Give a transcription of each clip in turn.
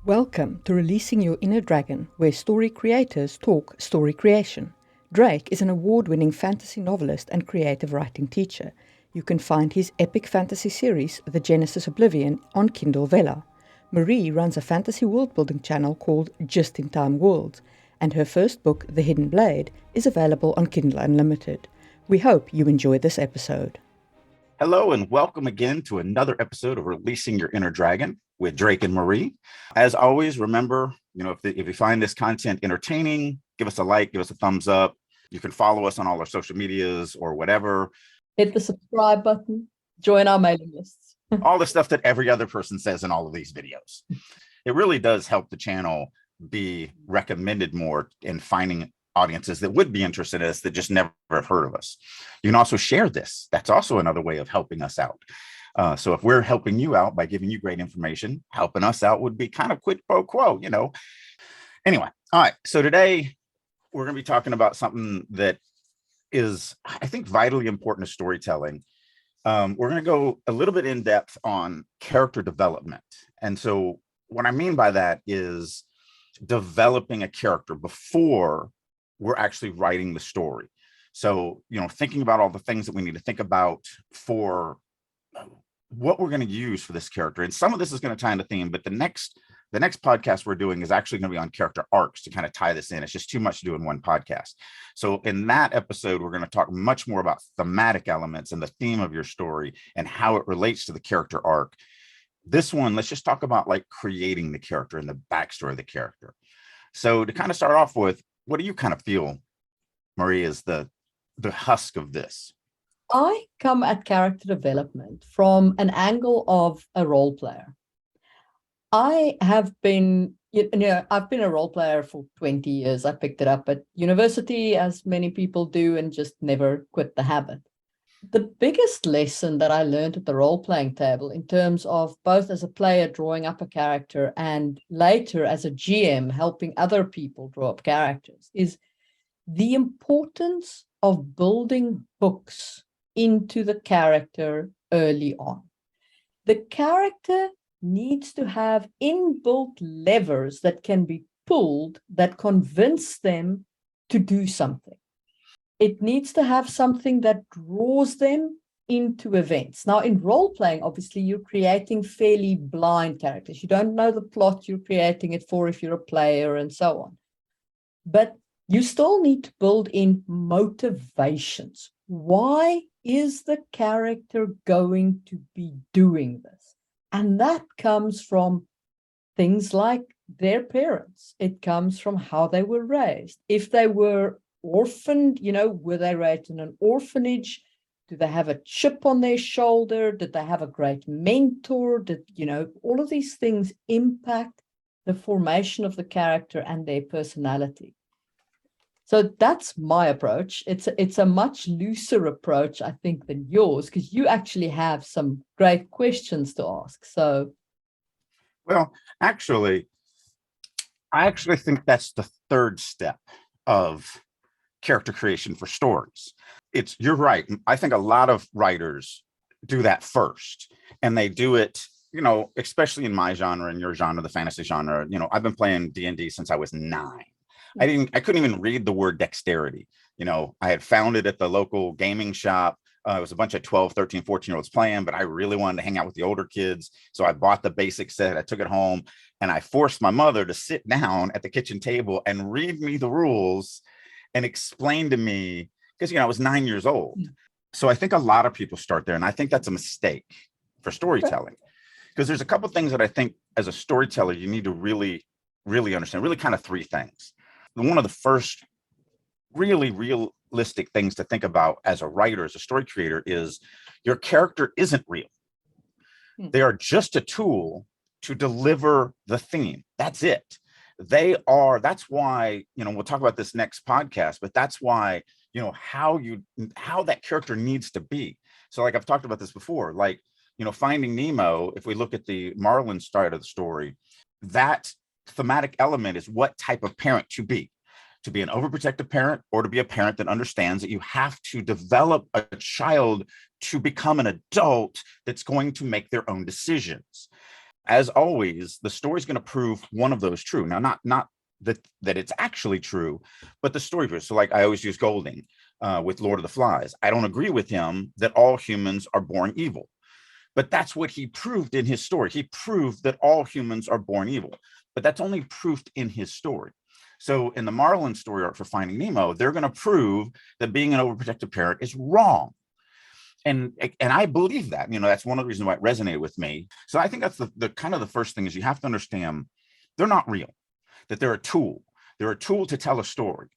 Welcome to Releasing Your Inner Dragon, where story creators talk story creation. Drake is an award-winning fantasy novelist and creative writing teacher. You can find his epic fantasy series, The Genesis Oblivion, on Kindle Vella. Marie runs a fantasy world-building channel called Just in Time Worlds, and her first book, The Hidden Blade, is available on Kindle Unlimited. We hope you enjoy this episode. Hello and welcome again to another episode of Releasing Your Inner Dragon with Drake and Marie. As always, remember, if you find this content entertaining, give us a like, give us a thumbs up. You can follow us on all our social medias or whatever. Hit the subscribe button, join our mailing lists. All the stuff that every other person says in all of these videos. It really does help the channel be recommended more in finding audiences that would be interested in us that just never have heard of us. You can also share this. That's also another way of helping us out. So if we're helping you out by giving you great information, helping us out would be kind of quid pro quo, Anyway, all right. So today we're going to be talking about something that is, I think, vitally important to storytelling. We're going to go a little bit in depth on character development. And so what I mean by that is developing a character before we're actually writing the story. So, thinking about all the things that we need to think about for what we're going to use for this character. And some of this is going to tie into theme, but the next podcast we're doing is actually going to be on character arcs to kind of tie this in. It's just too much to do in one podcast. So in that episode, we're going to talk much more about thematic elements and the theme of your story and how it relates to the character arc. This one, let's just talk about like creating the character and the backstory of the character. So to kind of start off with, what do you kind of feel, Marie, is the husk of this? I come at character development from an angle of a role player. I have been, I've been a role player for 20 years. I picked it up at university, as many people do, and just never quit the habit. The biggest lesson that I learned at the role-playing table, in terms of both as a player drawing up a character and later as a GM helping other people draw up characters, is the importance of building hooks into the character early on. The character needs to have inbuilt levers that can be pulled that convince them to do something. It needs to have something that draws them into events. Now, in role-playing, obviously, you're creating fairly blind characters. You don't know the plot you're creating it for if you're a player and so on. But you still need to build in motivations. Why is the character going to be doing this? And that comes from things like their parents. It comes from how they were raised. If they were orphaned, were they raised in an orphanage? Do they have a chip on their shoulder? Did they have a great mentor? All of these things impact the formation of the character and their personality. So that's my approach. It's a much looser approach, I think, than yours, because you actually have some great questions to ask. So, well, I actually think that's the third step of character creation for stories. You're right. I think a lot of writers do that first, and they do it, especially in my genre and your genre, the fantasy genre. I've been playing D&D since I was 9. I couldn't even read the word dexterity. I had found it at the local gaming shop. It was a bunch of 12, 13, 14-year-olds playing, but I really wanted to hang out with the older kids. So I bought the basic set. I took it home, and I forced my mother to sit down at the kitchen table and read me the rules and explain to me, because, I was 9 years old. So I think a lot of people start there. And I think that's a mistake for storytelling, because there's a couple of things that I think as a storyteller, you need to really, really understand, really kind of 3 things. One of the first really realistic things to think about as a writer, as a story creator, is your character isn't real. They are just a tool to deliver the theme. That's it. That's why, we'll talk about this next podcast, but that's why, how that character needs to be. So like I've talked about this before, like, Finding Nemo, if we look at the Marlin side of the story, that thematic element is what type of parent to be an overprotective parent, or to be a parent that understands that you have to develop a child to become an adult that's going to make their own decisions. as always, the story's going to prove one of those true. Now, not that it's actually true, but the story proves. So like I always use Golding with Lord of the Flies. I don't agree with him that all humans are born evil, but that's what he proved in his story. He proved that all humans are born evil, but that's only proved in his story. So in the Marlin story arc for Finding Nemo, they're going to prove that being an overprotective parent is wrong. And I believe that, that's one of the reasons why it resonated with me. So I think that's the kind of the first thing is you have to understand they're not real, that they're a tool. They're a tool to tell a story.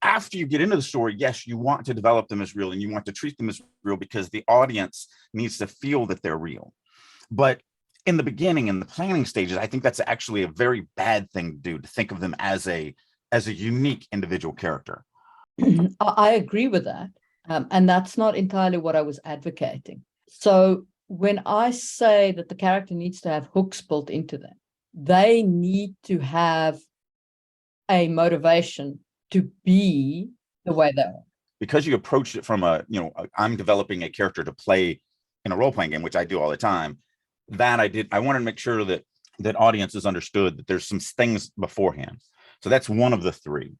After you get into the story, yes, you want to develop them as real and you want to treat them as real because the audience needs to feel that they're real. But in the beginning, in the planning stages, I think that's actually a very bad thing to do, to think of them as a unique individual character. I agree with that. And that's not entirely what I was advocating. So when I say that the character needs to have hooks built into them, they need to have a motivation to be the way they are. Because you approached it from I'm developing a character to play in a role-playing game, which I do all the time. I wanted to make sure that audiences understood that there's some things beforehand. So that's one of the three.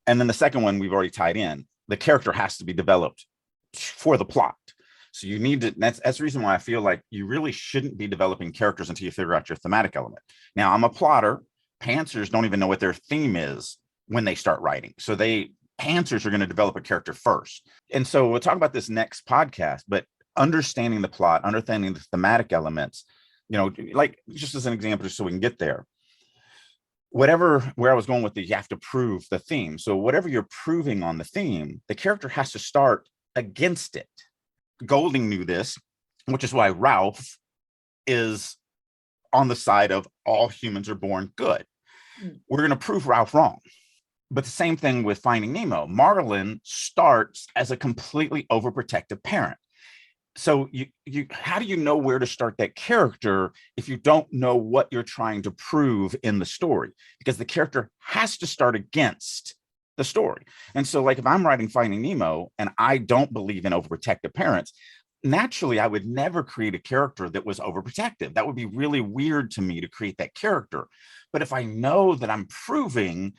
And then the second one we've already tied in. The character has to be developed for the plot. So you need to, that's the reason why I feel like you really shouldn't be developing characters until you figure out your thematic element. Now, I'm a plotter. Pantsers don't even know what their theme is when they start writing. So pantsers are going to develop a character first. And so we'll talk about this next podcast, but understanding the plot, understanding the thematic elements, like just as an example, just so we can get there. Where I was going with you have to prove the theme. So whatever you're proving on the theme, the character has to start against it. Golding knew this, which is why Ralph is on the side of all humans are born good. We're going to prove Ralph wrong. But the same thing with Finding Nemo. Marlin starts as a completely overprotective parent. So how do you know where to start that character if you don't know what you're trying to prove in the story? Because the character has to start against the story. And so like if I'm writing Finding Nemo and I don't believe in overprotective parents, naturally I would never create a character that was overprotective. That would be really weird to me to create that character. But if I know that I'm proving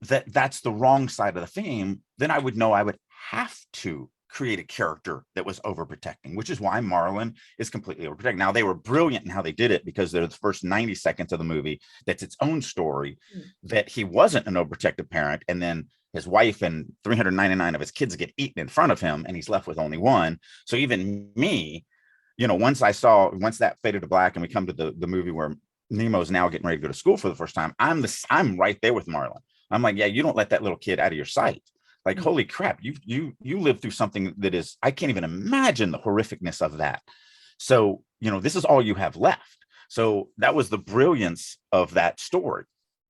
that that's the wrong side of the theme, then I would know I would have to create a character that was overprotecting, which is why Marlin is completely overprotecting. Now, they were brilliant in how they did it because they're the first 90 seconds of the movie that's its own story, that he wasn't an overprotective parent, and then his wife and 399 of his kids get eaten in front of him, and he's left with only one. So even me, once that faded to black and we come to the movie where Nemo's now getting ready to go to school for the first time, I'm right there with Marlin. I'm like, yeah, you don't let that little kid out of your sight. Like, holy crap, you lived through something that is, I can't even imagine the horrificness of that. So, this is all you have left. So that was the brilliance of that story.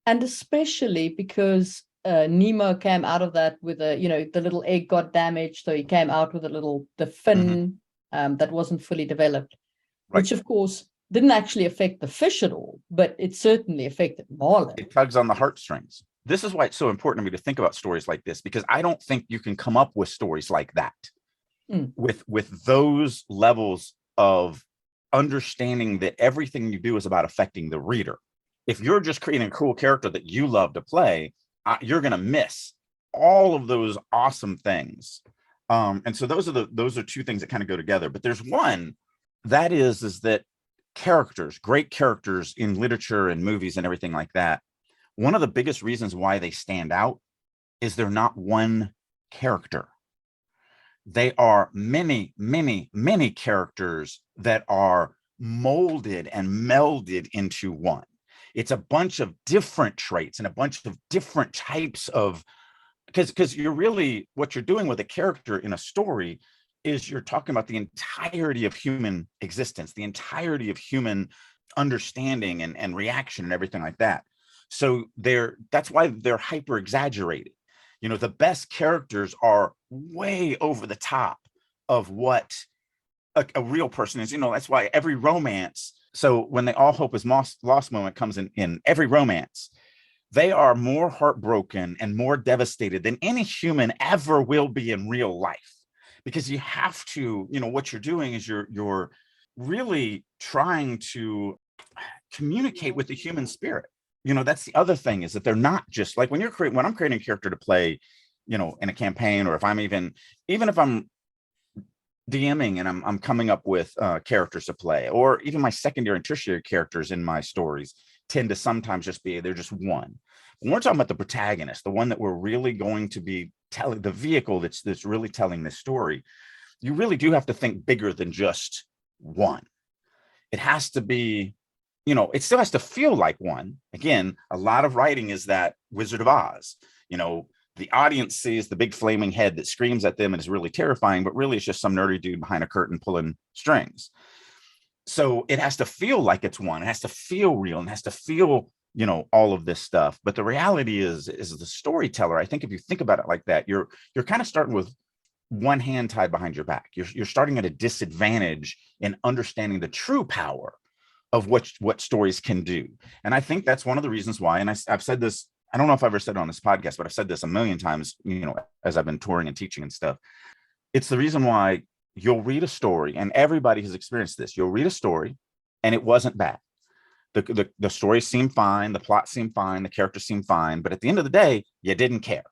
And especially because Nemo came out of that with the little egg got damaged. So he came out with the fin that wasn't fully developed, which of course didn't actually affect the fish at all, but it certainly affected Marlin. It tugs on the heartstrings. This is why it's so important to me to think about stories like this, because I don't think you can come up with stories like that with those levels of understanding that everything you do is about affecting the reader. If you're just creating a cool character that you love to play, you're going to miss all of those awesome things. And so those are two things that kind of go together. But there's one that is that great characters in literature and movies and everything like that, one of the biggest reasons why they stand out is they're not one character. They are many, many, many characters that are molded and melded into one. It's a bunch of different traits and a bunch of different types of, because you're really, what you're doing with a character in a story is you're talking about the entirety of human existence, the entirety of human understanding and reaction and everything like that. So that's why they're hyper exaggerated. The best characters are way over the top of what a real person is. That's why every romance. So when the all hope is lost moment comes in every romance, they are more heartbroken and more devastated than any human ever will be in real life. Because you have to, what you're doing is you're really trying to communicate with the human spirit. That's the other thing, is that they're not just like when I'm creating a character to play, in a campaign, or if I'm even if I'm DMing and I'm coming up with characters to play, or even my secondary and tertiary characters in my stories tend to sometimes just be, they're just one. When we're talking about the protagonist, the one that we're really going to be telling, the vehicle that's really telling this story, you really do have to think bigger than just one. It has to be, it still has to feel like one. Again, a lot of writing is that Wizard of Oz. The audience sees the big flaming head that screams at them and is really terrifying, but really it's just some nerdy dude behind a curtain pulling strings. So it has to feel like it's one. It has to feel real, and it has to feel, all of this stuff. But the reality is the storyteller, I think if you think about it like that, you're kind of starting with one hand tied behind your back. You're starting at a disadvantage in understanding the true power of what stories can do. And I think that's one of the reasons why, and I've said this, I don't know if I've ever said it on this podcast, but I've said this a million times, as I've been touring and teaching and stuff. It's the reason why you'll read a story, and everybody has experienced this. You'll read a story and it wasn't bad. The story seemed fine. The plot seemed fine. The characters seemed fine. But at the end of the day, you didn't care.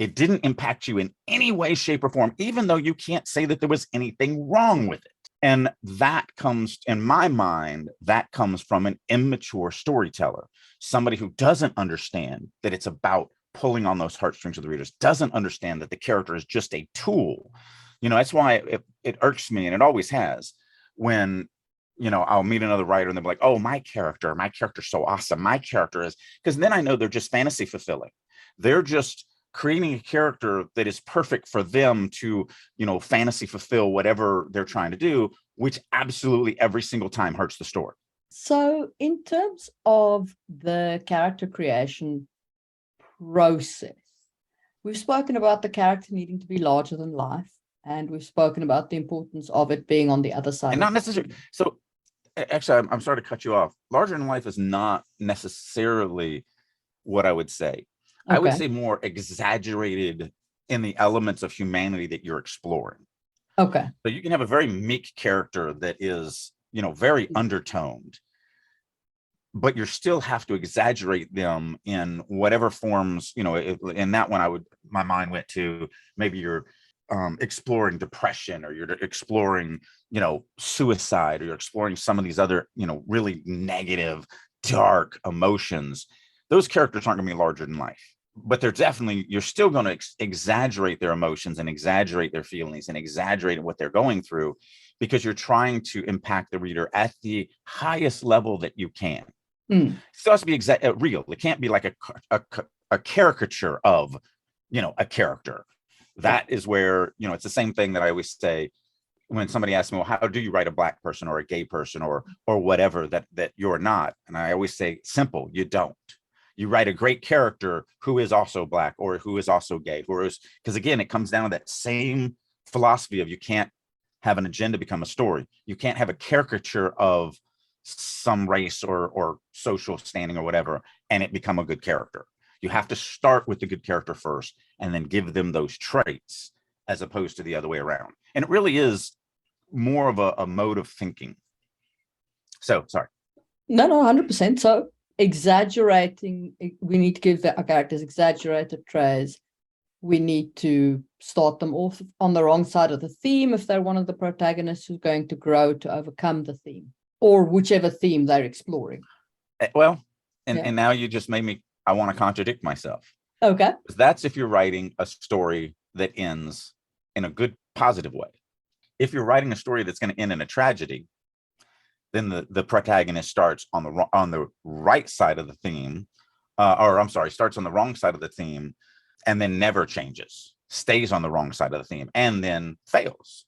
It didn't impact you in any way, shape, or form, even though you can't say that there was anything wrong with it. And that comes, in my mind, that comes from an immature storyteller, somebody who doesn't understand that it's about pulling on those heartstrings of the readers, doesn't understand that the character is just a tool. That's why it irks me, and it always has, when, I'll meet another writer and they'll be like, oh, my character's so awesome. My character is, because then I know they're just fantasy fulfilling. They're just creating a character that is perfect for them to, fantasy fulfill whatever they're trying to do, which absolutely every single time hurts the story. So in terms of the character creation process, we've spoken about the character needing to be larger than life, and we've spoken about the importance of it being on the other side. And not necessarily. So actually, I'm sorry to cut you off. Larger than life is not necessarily what I would say. Okay. I would say more exaggerated in the elements of humanity that you're exploring. Okay. So you can have a very meek character that is, very undertoned, but you still have to exaggerate them in whatever forms, in that one, my mind went to, maybe you're exploring depression, or you're exploring, suicide, or you're exploring some of these other, really negative, dark emotions. Those characters aren't going to be larger than life, but you're still going to exaggerate their emotions and exaggerate their feelings and exaggerate what they're going through, because you're trying to impact the reader at the highest level that you can. It still has to be real. It can't be like a caricature of, a character. That is where, it's the same thing that I always say when somebody asks me, well, how do you write a Black person or a gay person or whatever that you're not? And I always say, simple, you don't. You write a great character who is also Black or who is also gay, because again, it comes down to that same philosophy of, you can't have an agenda become a story. You can't have a caricature of some race or social standing or whatever and it become a good character. You have to start with the good character first and then give them those traits, as opposed to the other way around. And it really is more of a mode of thinking. So sorry. No, 100%. So exaggerating, we need to give our characters exaggerated traits. We need to start them off on the wrong side of the theme if they're one of the protagonists who's going to grow to overcome the theme, or whichever theme they're exploring. Well, and now you just made me, I want to contradict myself. Okay. That's if you're writing a story that ends in a good, positive way. If you're writing a story that's going to end in a tragedy, then the protagonist starts on the right side of the theme, starts on the wrong side of the theme, and then never changes, stays on the wrong side of the theme, and then fails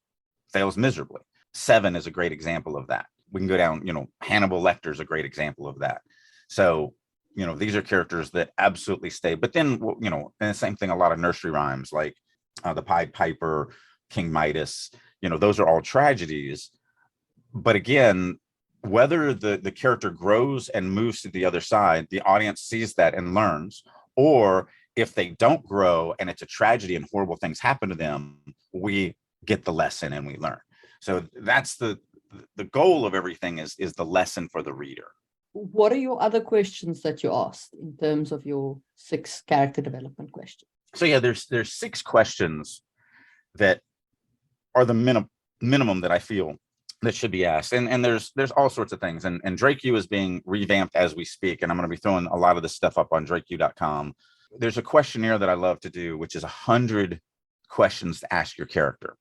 miserably. Seven is a great example of that. We can go down, Hannibal Lecter is a great example of that. So, these are characters that absolutely stay. But then, and the same thing, a lot of nursery rhymes like the Pied Piper, King Midas, those are all tragedies. But again, whether the character grows and moves to the other side, the audience sees that and learns, or if they don't grow and it's a tragedy and horrible things happen to them, we get the lesson and we learn. So that's the goal of everything is the lesson for the reader. what are your other questions that you asked in terms of your 6 character development questions? So yeah, there's 6 questions that are the minimum that I feel that should be asked. And there's all sorts of things. And DrakeU is being revamped as we speak. And I'm going to be throwing a lot of this stuff up on drakeu.com. There's a questionnaire that I love to do, which is 100 questions to ask your character.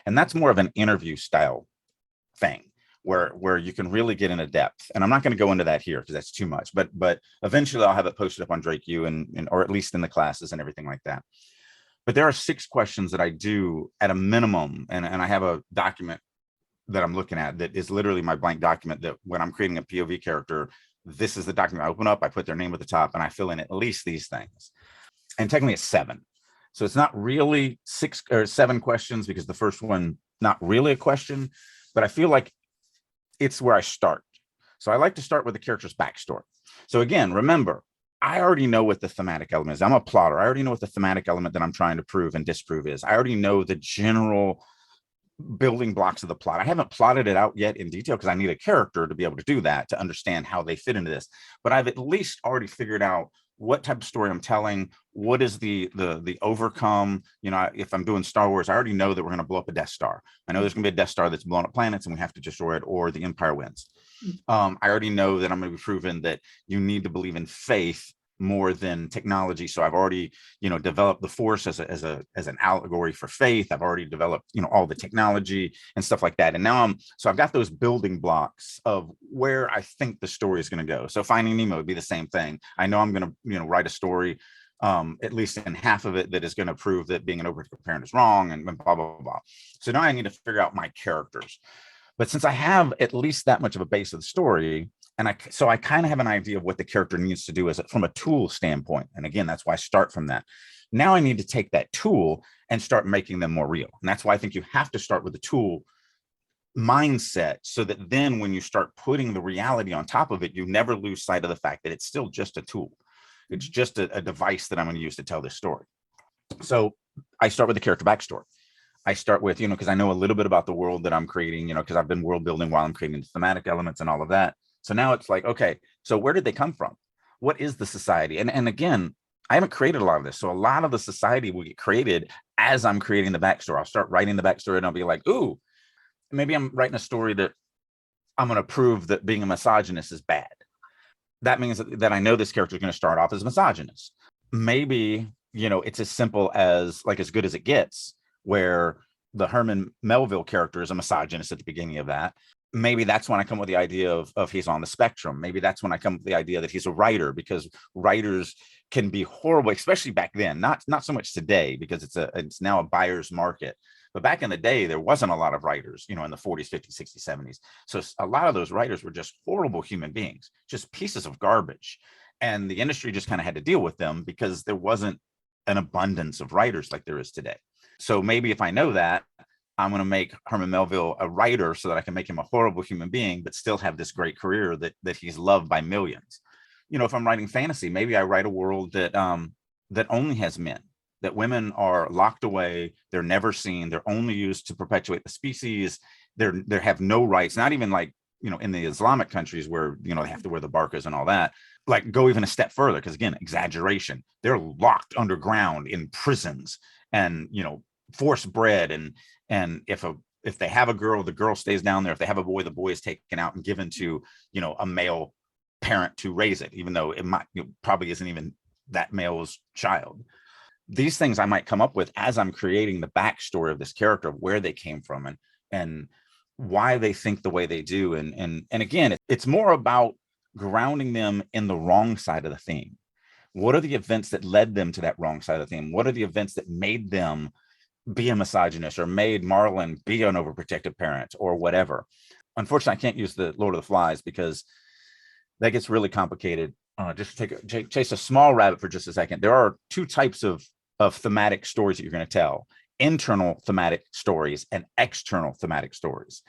And that's more of an interview style thing where you can really get into depth. And I'm not going to go into that here because that's too much, but eventually I'll have it posted up on DrakeU and or at least in the classes and everything like that. But there are 6 questions that I do at a minimum. And I have a document that I'm looking at that is literally my blank document that when I'm creating a POV character, this is the document I open up, I put their name at the top, and I fill in at least these things. And technically it's 7. So it's not really 6 or 7 questions because the first one, not really a question, but I feel like it's where I start. So I like to start with the character's backstory. So again, remember, I already know what the thematic element is. I'm a plotter. I already know what the thematic element that I'm trying to prove and disprove is. I already know the general building blocks of the plot. I haven't plotted it out yet in detail because I need a character to be able to do that, to understand how they fit into this. But I've at least already figured out what type of story I'm telling. What is the overcome? You know, if I'm doing Star Wars, I already know that we're going to blow up a Death Star. I know there's going to be a Death Star that's blowing up planets and we have to destroy it, or the Empire wins. I already know that I'm going to be proven that you need to believe in faith more than technology. So I've already, developed the Force as an allegory for faith. I've already developed, all the technology and stuff like that. And now I've got those building blocks of where I think the story is going to go. So Finding Nemo would be the same thing. I know I'm going to, write a story, at least in half of it, that is going to prove that being an overprotective parent is wrong and blah, blah, blah. So now I need to figure out my characters. But since I have at least that much of a base of the story, and I kind of have an idea of what the character needs to do from a tool standpoint. And again, that's why I start from that. Now I need to take that tool and start making them more real. And that's why I think you have to start with the tool mindset, so that then when you start putting the reality on top of it, you never lose sight of the fact that it's still just a tool. It's just a device that I'm going to use to tell this story. So I start with the character backstory. I start with, because I know a little bit about the world that I'm creating, because I've been world building while I'm creating the thematic elements and all of that. So now it's like, okay, so where did they come from? What is the society? And again, I haven't created a lot of this. So a lot of the society will get created as I'm creating the backstory. I'll start writing the backstory and I'll be like, ooh, maybe I'm writing a story that I'm going to prove that being a misogynist is bad. That means that I know this character is going to start off as a misogynist. Maybe, it's as simple as like As Good as It Gets, where the Herman Melville character is a misogynist at the beginning of that. Maybe that's when I come with the idea of he's on the spectrum. Maybe that's when I come with the idea that he's a writer, because writers can be horrible, especially back then. Not so much today, because it's now a buyer's market. But back in the day, there wasn't a lot of writers, in the 40s, 50s, 60s, 70s. So a lot of those writers were just horrible human beings, just pieces of garbage. And the industry just kind of had to deal with them because there wasn't an abundance of writers like there is today. So maybe if I know that, I'm going to make Herman Melville a writer so that I can make him a horrible human being, but still have this great career that he's loved by millions. If I'm writing fantasy, maybe I write a world that only has men, that women are locked away. They're never seen. They're only used to perpetuate the species. They have no rights, not even like, in the Islamic countries where, they have to wear the burqas and all that. Like, go even a step further, because again, exaggeration. They're locked underground in prisons and, forced bred, and if they have a girl, the girl stays down there. If they have a boy, the boy is taken out and given to a male parent to raise it, even though it might probably isn't even that male's child. These things I might come up with as I'm creating the backstory of this character, of where they came from and why they think the way they do. And again, it's more about grounding them in the wrong side of the theme. What are the events that led them to that wrong side of the theme? What are the events that made them be a misogynist, or made Marlin be an overprotective parent, or whatever? Unfortunately, I can't use the Lord of the Flies because that gets really complicated. Just chase a small rabbit for just a second. There are 2 types of thematic stories that you're going to tell: internal thematic stories and external thematic stories.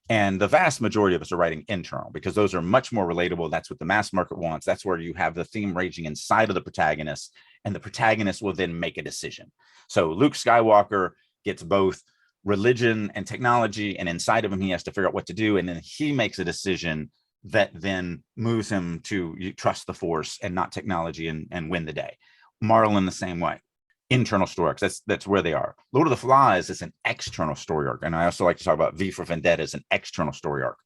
And the vast majority of us are writing internal because those are much more relatable. That's what the mass market wants. That's where you have the theme raging inside of the protagonist, and the protagonist will then make a decision. So Luke Skywalker gets both religion and technology, and inside of him, he has to figure out what to do. And then he makes a decision that then moves him to trust the Force and not technology and win the day. Marlin the same way. Internal story arcs. That's where they are. Lord of the Flies is an external story arc. And I also like to talk about V for Vendetta as an external story arc.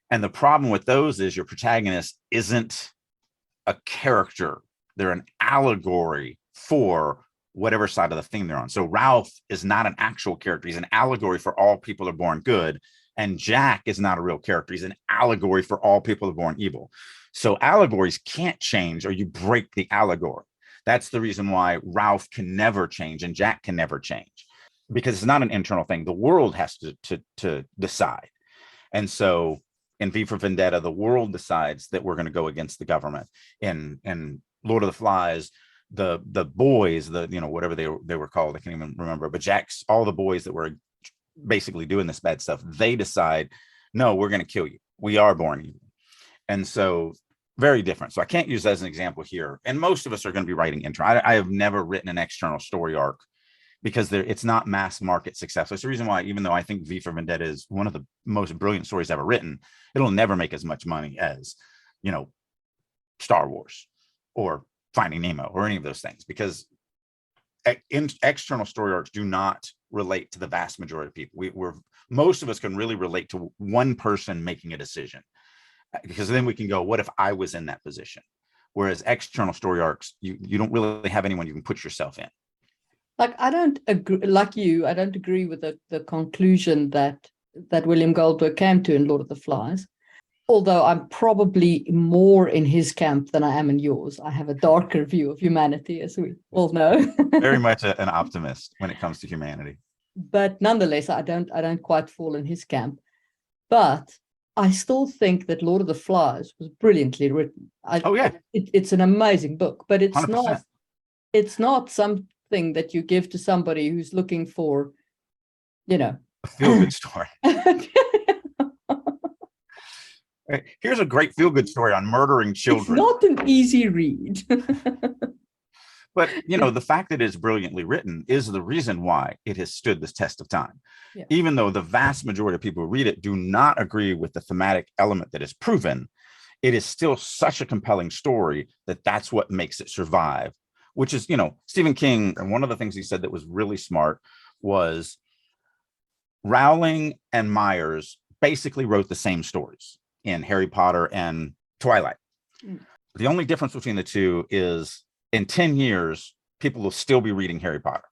And the problem with those is your protagonist isn't a character. They're an allegory for whatever side of the theme they're on. So Ralph is not an actual character. He's an allegory for all people are born good. And Jack is not a real character. He's an allegory for all people are born evil. So allegories can't change or you break the allegory. That's the reason why Ralph can never change and Jack can never change, because it's not an internal thing. The world has to decide. And so in V for Vendetta, the world decides that we're going to go against the government. In Lord of the Flies, the boys, whatever they were called, I can't even remember, but Jack's, all the boys that were basically doing this bad stuff, they decide, no, we're going to kill you. We are born evil. And so very different. So I can't use that as an example here. And most of us are going to be writing internal. I have never written an external story arc because it's not mass market successful. It's the reason why, even though I think V for Vendetta is one of the most brilliant stories ever written, it'll never make as much money as, Star Wars or Finding Nemo or any of those things, because external story arcs do not relate to the vast majority of people. Most of us can really relate to one person making a decision, because then we can go, what if I was in that position? Whereas external story arcs, you don't really have anyone you can put yourself in. Like, I don't agree, like you, I don't agree with the conclusion that William Goldberg came to in Lord of the Flies. Although I'm probably more in his camp than I am in yours. I have a darker view of humanity, as we all know. Very much an optimist when it comes to humanity. But nonetheless, I don't quite fall in his camp. But I still think that Lord of the Flies was brilliantly written. It's an amazing book, but it's 100%. not something that you give to somebody who's looking for, a feel-good story. Here's a great feel-good story on murdering children. It's not an easy read. But, the fact that it's brilliantly written is the reason why it has stood this test of time. Yeah. Even though the vast majority of people who read it do not agree with the thematic element that is proven, it is still such a compelling story that that's what makes it survive, which is, Stephen King. And one of the things he said that was really smart was Rowling and Myers basically wrote the same stories in Harry Potter and Twilight. The only difference between the two is in 10 years, people will still be reading Harry Potter.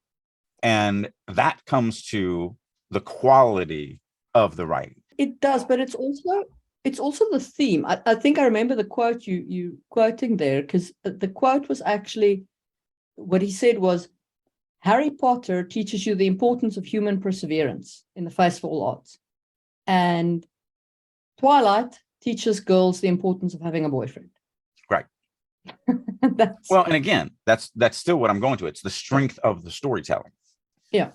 And that comes to the quality of the writing. It does, but it's also the theme. I think I remember the quote you quoting there, because the quote was actually, what he said was, Harry Potter teaches you the importance of human perseverance in the face of all odds. And Twilight teaches girls the importance of having a boyfriend. Right. And again, that's still what I'm going to. It's the strength of the storytelling. Yeah.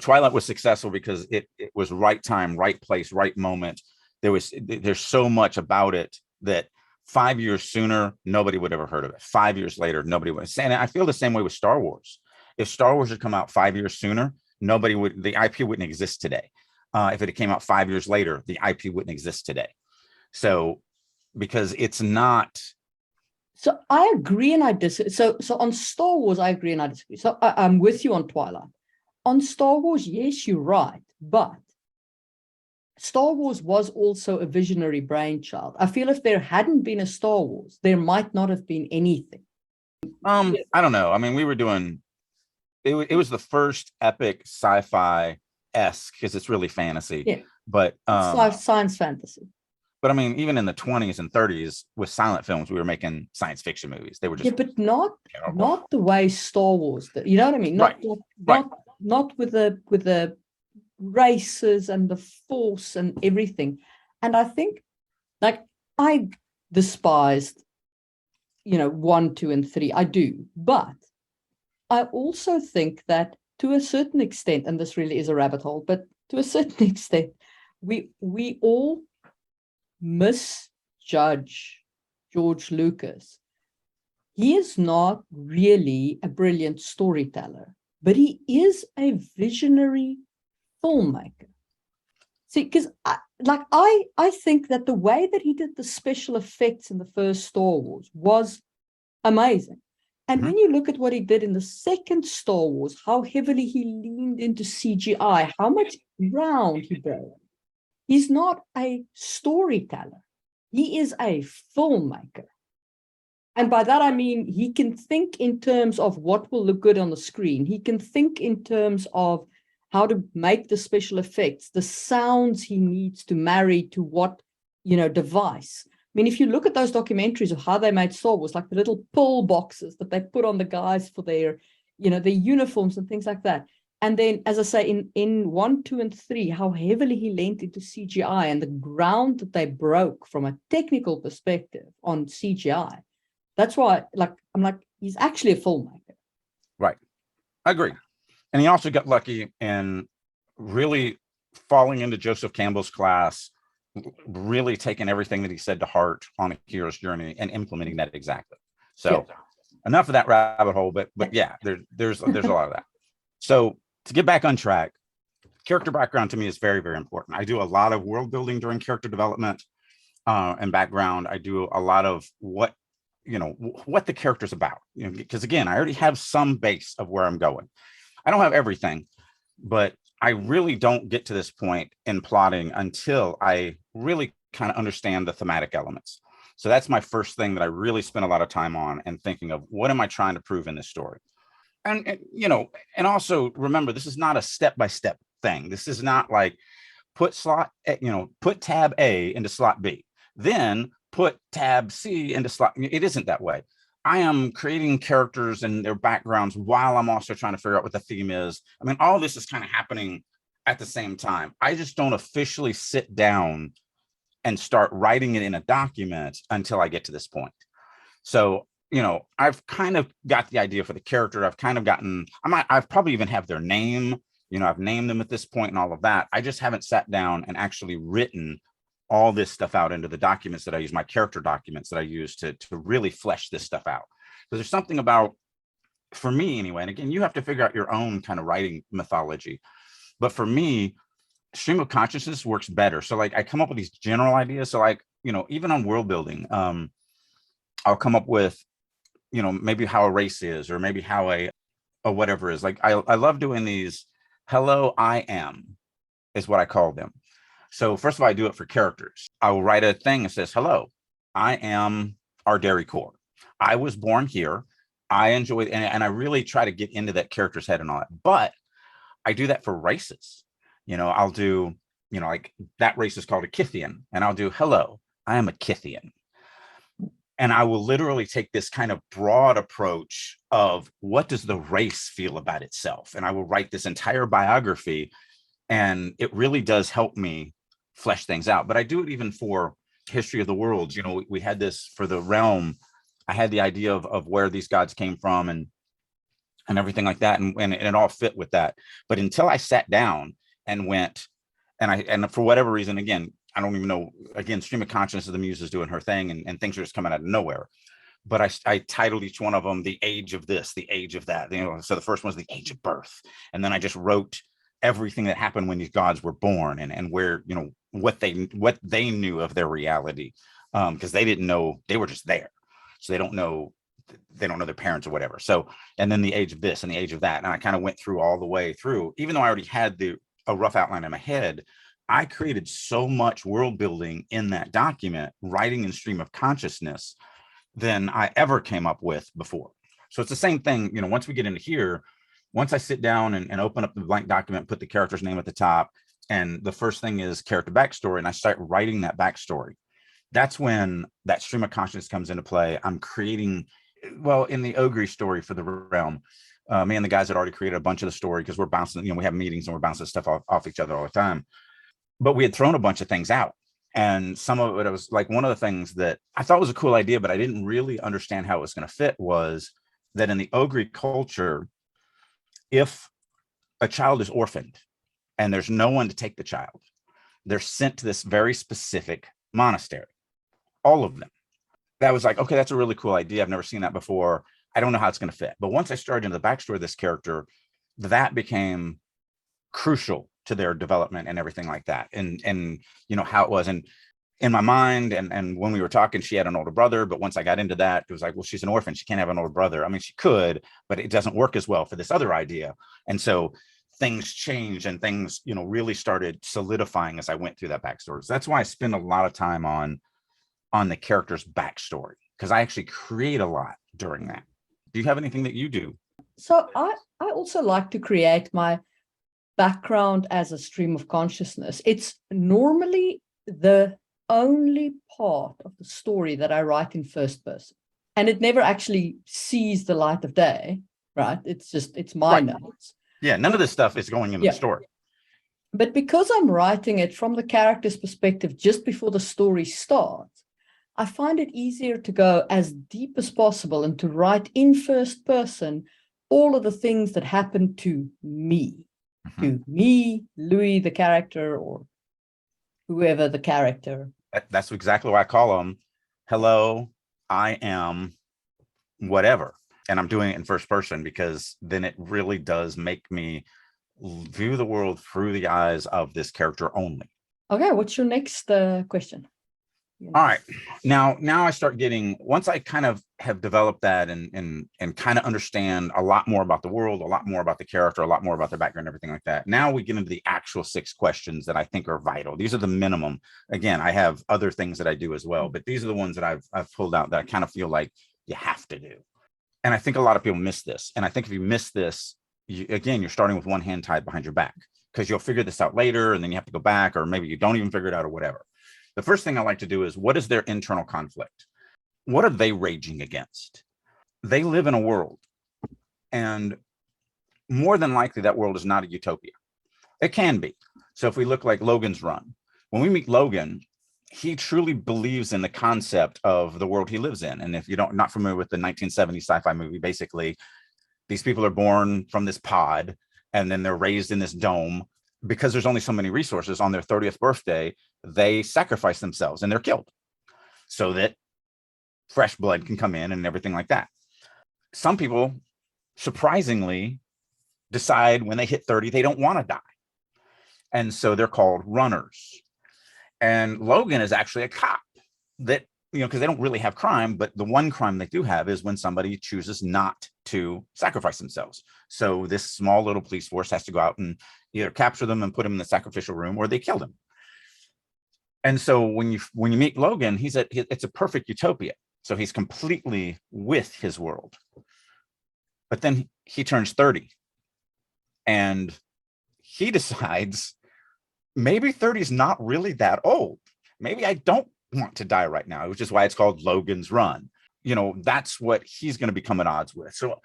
Twilight was successful because it was right time, right place, right moment. There's so much about it that 5 years sooner, nobody would have ever heard of it. 5 years later, nobody would. And I feel the same way with Star Wars. If Star Wars had come out 5 years sooner, the IP wouldn't exist today. If it had came out 5 years later, the IP wouldn't exist today. So, because it's not. So I agree and I disagree. So on Star Wars, I agree and I disagree. So I'm with you on Twilight. On Star Wars, yes, you're right. But Star Wars was also a visionary brainchild. I feel if there hadn't been a Star Wars, there might not have been anything. I don't know. I mean, we were doing, it was the first epic sci-fi-esque, because it's really fantasy. Yeah. But science fantasy. But I mean, even in the 20s and 30s with silent films, we were making science fiction movies. They were just but not the way Star Wars did. You know what I mean? Not with the races and the Force and everything. And I think, like, I despised, 1, 2, and 3. I do, but I also think that to a certain extent, and this really is a rabbit hole, but to a certain extent, we all misjudge George Lucas. He is not really a brilliant storyteller, but he is a visionary filmmaker. See, because like I think that the way that he did the special effects in the first Star Wars was amazing. And when you look at what he did in the second Star Wars, how heavily he leaned into CGI, how much ground he broke. He's not a storyteller. He is a filmmaker. And by that, I mean, he can think in terms of what will look good on the screen. He can think in terms of how to make the special effects, the sounds he needs to marry to what, device. I mean, if you look at those documentaries of how they made Star Wars, like the little pull boxes that they put on the guys for their, their uniforms and things like that. And then, as I say, in 1, 2, and 3, how heavily he leaned into CGI and the ground that they broke from a technical perspective on CGI. That's why, I'm like, he's actually a filmmaker. Right. I agree. And he also got lucky in really falling into Joseph Campbell's class, really taking everything that he said to heart on a hero's journey and implementing that exactly. So enough of that rabbit hole, but yeah, there's a lot of that. So to get back on track, character background to me is very, very important. I do a lot of world building during character development and background. I do a lot of what the character's about, because again, I already have some base of where I'm going. I don't have everything, but I really don't get to this point in plotting until I really kind of understand the thematic elements. So that's my first thing that I really spend a lot of time on and thinking of, what am I trying to prove in this story? And also remember, this is not a step-by-step thing. This is not like put tab A into slot B, then put tab C into slot. It isn't that way. I am creating characters and their backgrounds while I'm also trying to figure out what the theme is. I mean, all this is kind of happening at the same time. I just don't officially sit down and start writing it in a document until I get to this point. So, I've kind of got the idea for the character. I've kind of gotten, I've probably even have their name, I've named them at this point and all of that. I just haven't sat down and actually written all this stuff out into the documents that I use, my character documents that I use to really flesh this stuff out. Because there's something about, for me anyway, and again, you have to figure out your own kind of writing mythology. But for me, stream of consciousness works better. So like I come up with these general ideas. So like, even on world building, I'll come up with, maybe how a race is, or maybe how a whatever is. Like I love doing these. Hello, I am is what I call them. So first of all, I do it for characters. I will write a thing that says, hello, I am our dairy core. I was born here. I enjoy it. And I really try to get into that character's head and all that. But I do that for races. I'll do, like that race is called a Kithian. And I'll do, hello, I am a Kithian. And I will literally take this kind of broad approach of what does the race feel about itself? And I will write this entire biography. And it really does help me flesh things out. But I do it even for history of the world. We had this for the realm. I had the idea of where these gods came from and everything like that. And it all fit with that. But until I sat down and went, and for whatever reason, again, I don't even know, again, stream of consciousness of the muse is doing her thing and things are just coming out of nowhere. But I titled each one of them the age of this, the age of that. So the first one was the age of birth. And then I just wrote everything that happened when these gods were born and where, what they knew of their reality. Because they didn't know, they were just there. So they don't know their parents or whatever. So, and then the age of this and the age of that. And I kind of went through all the way through, even though I already had a rough outline in my head, I created so much world building in that document, writing in stream of consciousness, than I ever came up with before. So it's the same thing, once we get into here, once I sit down and open up the blank document, put the character's name at the top, and the first thing is character backstory, and I start writing that backstory, that's when that stream of consciousness comes into play. I'm creating, well, in the Ogre story for the realm, me and the guys had already created a bunch of the story because we're bouncing, we have meetings and we're bouncing stuff off each other all the time. But we had thrown a bunch of things out. And some of it was like, one of the things that I thought was a cool idea, but I didn't really understand how it was going to fit, was that in the Ogre culture, if a child is orphaned and there's no one to take the child, they're sent to this very specific monastery, all of them. That was like, okay, that's a really cool idea. I've never seen that before. I don't know how it's going to fit. But once I started into the backstory of this character, that became crucial to their development and everything like that. And you know, how it was. And in my mind, and when we were talking, she had an older brother, but once I got into that, it was like, well, she's an orphan. She can't have an older brother. I mean, she could, but it doesn't work as well for this other idea. And so things changed and things, you know, really started solidifying as I went through that backstory. So that's why I spend a lot of time on the character's backstory, because I actually create a lot during that. Do you have anything that you do? So I also like to create my background as a stream of consciousness. It's normally the only part of the story that I write in first person, and it never actually sees the light of day, right? It's my notes. Yeah, none of this stuff is going into the story. But because I'm writing it from the character's perspective just before the story starts, I find it easier to go as deep as possible and to write in first person all of the things that happen to me, Louis, the character, or whoever the character. That's exactly why I call them, hello, I am whatever. And I'm doing it in first person because then it really does make me view the world through the eyes of this character only. Okay, what's your next question? All right. Now I start getting, once I kind of have developed that and kind of understand a lot more about the world, a lot more about the character, a lot more about their background, everything like that. Now we get into the actual 6 questions that I think are vital. These are the minimum. Again, I have other things that I do as well, but these are the ones that I've pulled out that I kind of feel like you have to do. And I think a lot of people miss this. And I think if you miss this, you're starting with one hand tied behind your back, because you'll figure this out later and then you have to go back, or maybe you don't even figure it out or whatever. The first thing I like to do is, what is their internal conflict? What are they raging against? They live in a world, and more than likely that world is not a utopia. It can be. So if we look like Logan's Run, when we meet Logan, he truly believes in the concept of the world he lives in. And if you're not familiar with the 1970s sci-fi movie, basically these people are born from this pod and then they're raised in this dome. Because there's only so many resources, on their 30th birthday, they sacrifice themselves and they're killed so that fresh blood can come in and everything like that. Some people, surprisingly, decide when they hit 30, they don't want to die. And so they're called runners. And Logan is actually a cop that, you know, because they don't really have crime, but the one crime they do have is when somebody chooses not to sacrifice themselves. So this small little police force has to go out and either capture them and put them in the sacrificial room, or they kill them. And so when you meet Logan, it's a perfect utopia. So he's completely with his world. But then he turns 30 and he decides maybe 30 is not really that old. Maybe I don't want to die right now, which is why it's called Logan's Run. You know, that's what he's going to become at odds with. So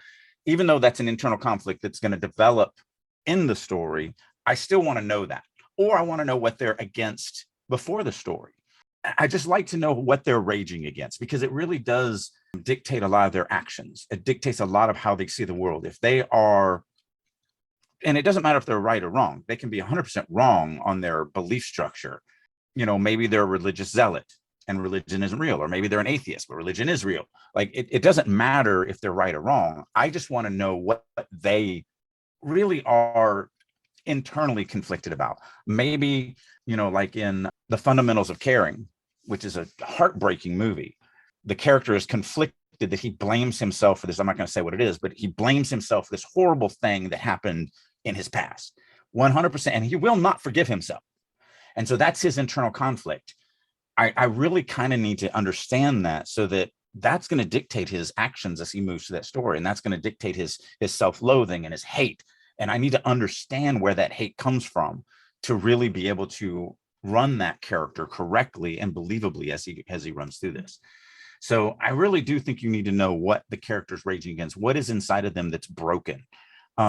even though that's an internal conflict that's going to develop in the story, I still want to know that, or I want to know what they're against before the story. I just like to know what they're raging against, because it really does dictate a lot of their actions. It dictates a lot of how they see the world. If they are, and it doesn't matter if they're right or wrong, they can be 100% wrong on their belief structure. You know, maybe they're a religious zealot and religion isn't real, or maybe they're an atheist, but religion is real. Like it doesn't matter if they're right or wrong. I just want to know what they really are internally conflicted about. Maybe, you know, like in The Fundamentals of Caring, which is a heartbreaking movie, the character is conflicted that he blames himself for this. I'm not going to say what it is, but he blames himself for this horrible thing that happened in his past, 100%, and he will not forgive himself. And so that's his internal conflict. I really kind of need to understand that, so that that's going to dictate his actions as he moves to that story. And that's going to dictate his self-loathing and his hate. And I need to understand where that hate comes from to really be able to run that character correctly and believably as he runs through this. So I really do think you need to know what the character's raging against, what is inside of them that's broken.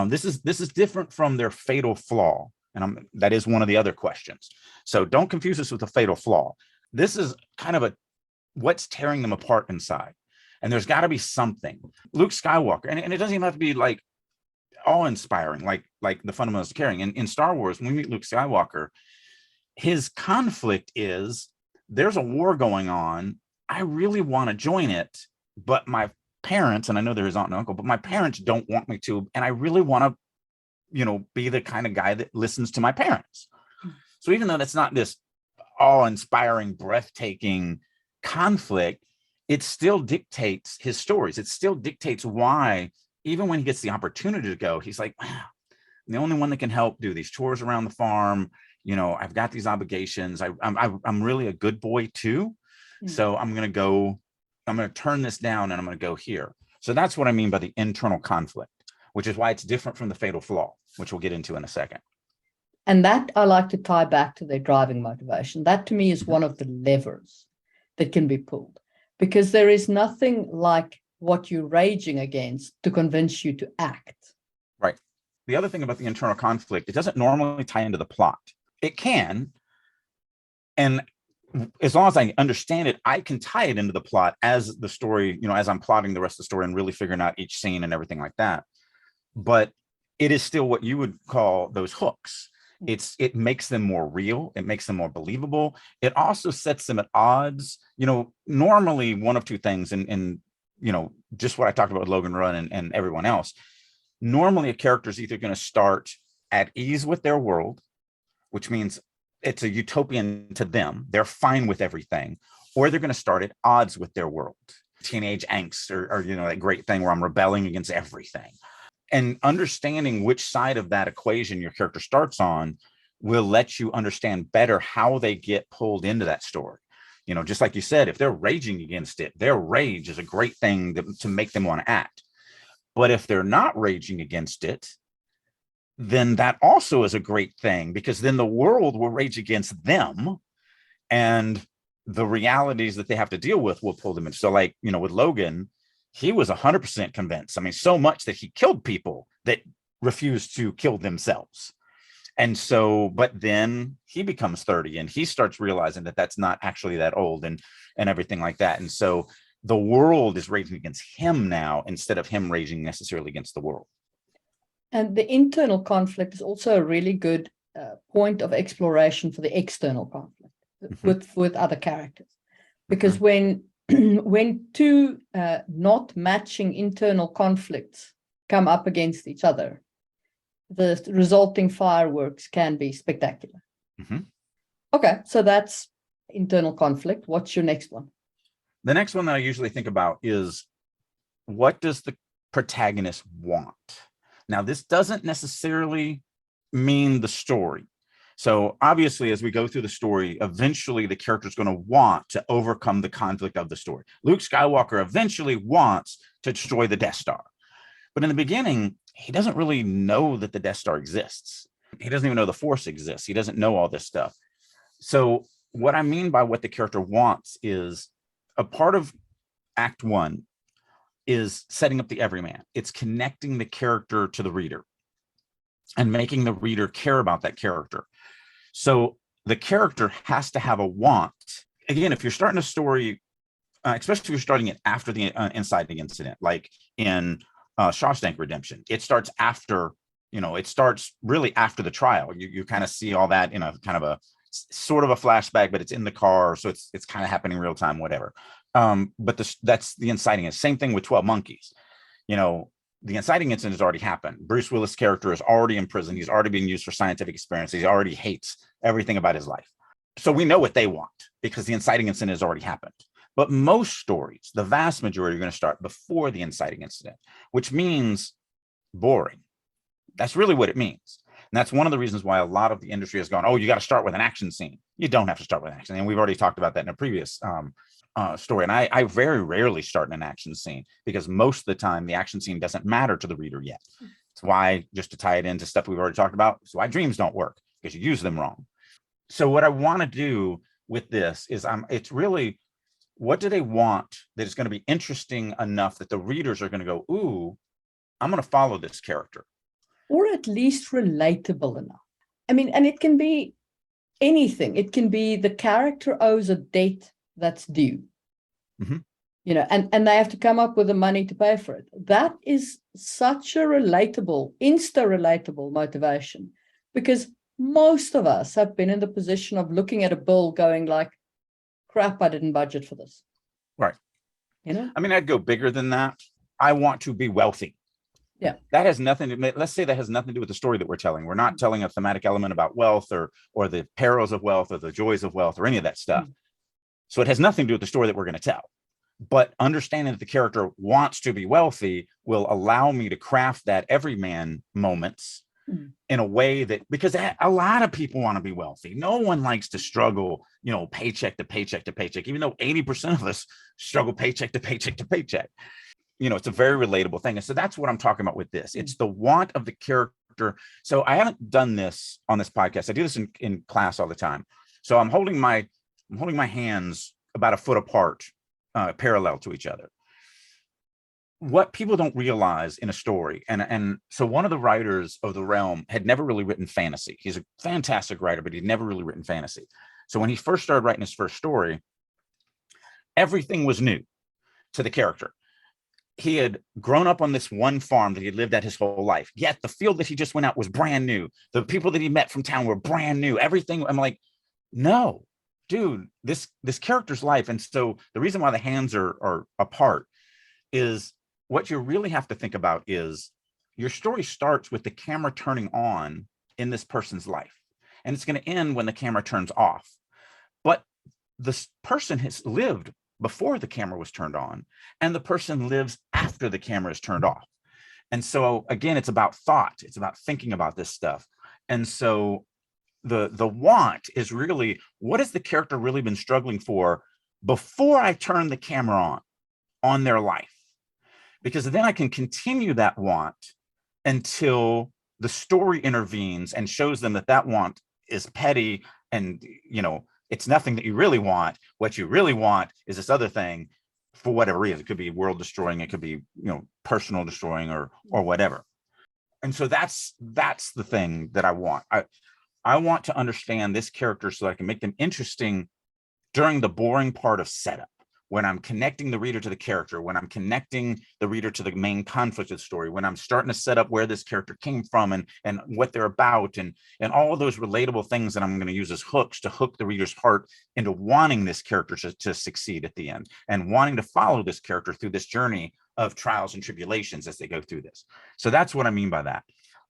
This is different from their fatal flaw. And that is one of the other questions. So don't confuse this with a fatal flaw. This is kind of what's tearing them apart inside. And there's got to be something. Luke Skywalker, and it doesn't even have to be like awe-inspiring, like The Fundamentals of Caring. In Star Wars, when we meet Luke Skywalker, his conflict is, there's a war going on. I really want to join it, but my parents, and I know they're his aunt and uncle, but my parents don't want me to, and I really want to be the kind of guy that listens to my parents. So even though that's not this awe-inspiring, breathtaking conflict, it still dictates his stories. It still dictates why, even when he gets the opportunity to go, he's like, wow, I'm the only one that can help do these chores around the farm. I've got these obligations. I'm really a good boy too. So I'm going to turn this down and I'm going to go here. So that's what I mean by the internal conflict, which is why it's different from the fatal flaw, which we'll get into in a second. And that I like to tie back to their driving motivation. That to me is one of the levers that can be pulled, because there is nothing like what you're raging against to convince you to act. Right. The other thing about the internal conflict, it doesn't normally tie into the plot. It can. And as long as I understand it, I can tie it into the plot as the story, as I'm plotting the rest of the story and really figuring out each scene and everything like that. But it is still what you would call those hooks. It makes them more real. It makes them more believable. It also sets them at odds. Normally one of two things, and just what I talked about with Logan Run and everyone else. Normally a character is either going to start at ease with their world, which means it's a utopian to them. They're fine with everything, or they're going to start at odds with their world. Teenage angst, or that great thing where I'm rebelling against everything. And understanding which side of that equation your character starts on will let you understand better how they get pulled into that story. Just like you said, if they're raging against it, their rage is a great thing to make them want to act. But if they're not raging against it, then that also is a great thing, because then the world will rage against them and the realities that they have to deal with will pull them in. So like, with Logan, he was 100% convinced. I mean, so much that he killed people that refused to kill themselves. And so, but then he becomes 30 and he starts realizing that that's not actually that old and everything like that. And so the world is raging against him now instead of him raging necessarily against the world. And the internal conflict is also a really good point of exploration for the external conflict with other characters. Because when two not matching internal conflicts come up against each other, the resulting fireworks can be spectacular. Okay, so that's internal conflict. What's your next one? The next one that I usually think about is, what does the protagonist want? Now, this doesn't necessarily mean the story. So obviously, as we go through the story, eventually the character is going to want to overcome the conflict of the story. Luke Skywalker eventually wants to destroy the Death Star. But in the beginning, he doesn't really know that the Death Star exists. He doesn't even know the Force exists. He doesn't know all this stuff. So what I mean by what the character wants is, a part of Act 1 is setting up the everyman. It's connecting the character to the reader and making the reader care about that character. So the character has to have a want. Again, if you're starting a story, especially if you're starting it after the inciting incident, like in Shawshank Redemption, it starts after, it starts really after the trial. You kind of see all that in a kind of a sort of a flashback, but it's in the car. So it's kind of happening real time, whatever. But that's the inciting incident. Same thing with 12 Monkeys. The inciting incident has already happened. Bruce Willis' character is already in prison. He's already being used for scientific experiments. He already hates everything about his life. So we know what they want because the inciting incident has already happened. But most stories, the vast majority, are going to start before the inciting incident, which means boring. That's really what it means. And that's one of the reasons why a lot of the industry has gone, oh, you got to start with an action scene. You don't have to start with an action. And we've already talked about that in a previous story. And I very rarely start in an action scene, because most of the time the action scene doesn't matter to the reader yet. It's why, just to tie it into stuff we've already talked about, it's why dreams don't work, because you use them wrong. So what I want to do with this is, it's really, what do they want that is going to be interesting enough that the readers are going to go, ooh, I'm going to follow this character. Or at least relatable enough. I mean, and it can be anything. It can be the character owes a debt that's due. And they have to come up with the money to pay for it. That is such a relatable, insta-relatable motivation, because most of us have been in the position of looking at a bill going like, crap, I didn't budget for this. Right. I mean, I'd go bigger than that. I want to be wealthy. Yeah. That has nothing to, let's say that has nothing to do with the story that we're telling. We're not telling a thematic element about wealth or the perils of wealth or the joys of wealth or any of that stuff. So it has nothing to do with the story that we're going to tell. But understanding that the character wants to be wealthy will allow me to craft that everyman moments in a way that, because a lot of people want to be wealthy. No one likes to struggle, paycheck to paycheck to paycheck, even though 80% of us struggle paycheck to paycheck to paycheck. It's a very relatable thing. And so that's what I'm talking about with this. It's the want of the character. So I haven't done this on this podcast. I do this in class all the time. So I'm holding my hands about a foot apart, parallel to each other. What people don't realize in a story, and so one of the writers of the realm had never really written fantasy. He's a fantastic writer, but he'd never really written fantasy. So when he first started writing his first story, everything was new to the character. He had grown up on this one farm that he had lived at his whole life. Yet the field that he just went out was brand new. The people that he met from town were brand new. Everything. I'm like, no, dude, this character's life. And so the reason why the hands are apart is what you really have to think about is your story starts with the camera turning on in this person's life, and it's going to end when the camera turns off. But this person has lived before the camera was turned on, and the person lives after the camera is turned off. And so again, it's about thought. It's about thinking about this stuff. And so the want is really, what has the character really been struggling for before I turn the camera on their life? Because then I can continue that want until the story intervenes and shows them that want is petty and, it's nothing that you really want. What you really want is this other thing for whatever reason. It could be world destroying. It could be, personal destroying or whatever. And so that's the thing that I want. I want to understand this character so that I can make them interesting during the boring part of setup, when I'm connecting the reader to the character, when I'm connecting the reader to the main conflict of the story, when I'm starting to set up where this character came from and what they're about, and all of those relatable things that I'm going to use as hooks to hook the reader's heart into wanting this character to succeed at the end and wanting to follow this character through this journey of trials and tribulations as they go through this. So that's what I mean by that.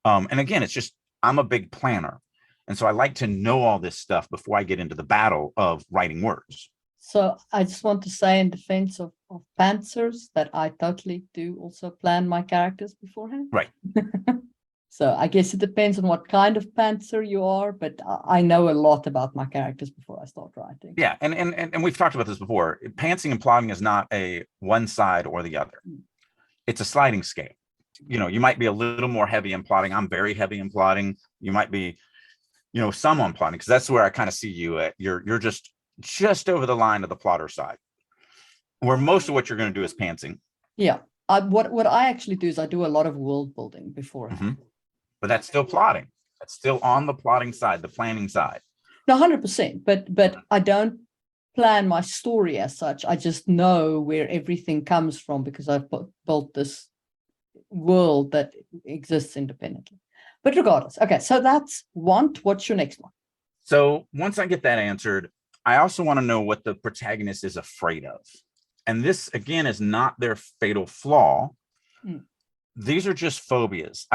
And again, it's just, I'm a big planner. And so I like to know all this stuff before I get into the battle of writing words. So I just want to say in defense of pantsers that I totally do also plan my characters beforehand. Right. So I guess it depends on what kind of pantser you are, but I know a lot about my characters before I start writing. Yeah, and we've talked about this before. Pantsing and plotting is not a one side or the other. It's a sliding scale. You might be a little more heavy in plotting. I'm very heavy in plotting. You might be, some on plotting, because that's where I kind of see you at. You're just over the line of the plotter side, where most of what you're going to do is pantsing. Yeah. What I actually do is I do a lot of world building beforehand. Mm-hmm. But that's still plotting. That's still on the plotting side, the planning side. No, 100%. But I don't plan my story as such. I just know where everything comes from because I've built this world that exists independently. But regardless, okay, so that's want. What's your next one? So once I get that answered, I also want to know what the protagonist is afraid of. And this, again, is not their fatal flaw. These are just phobias.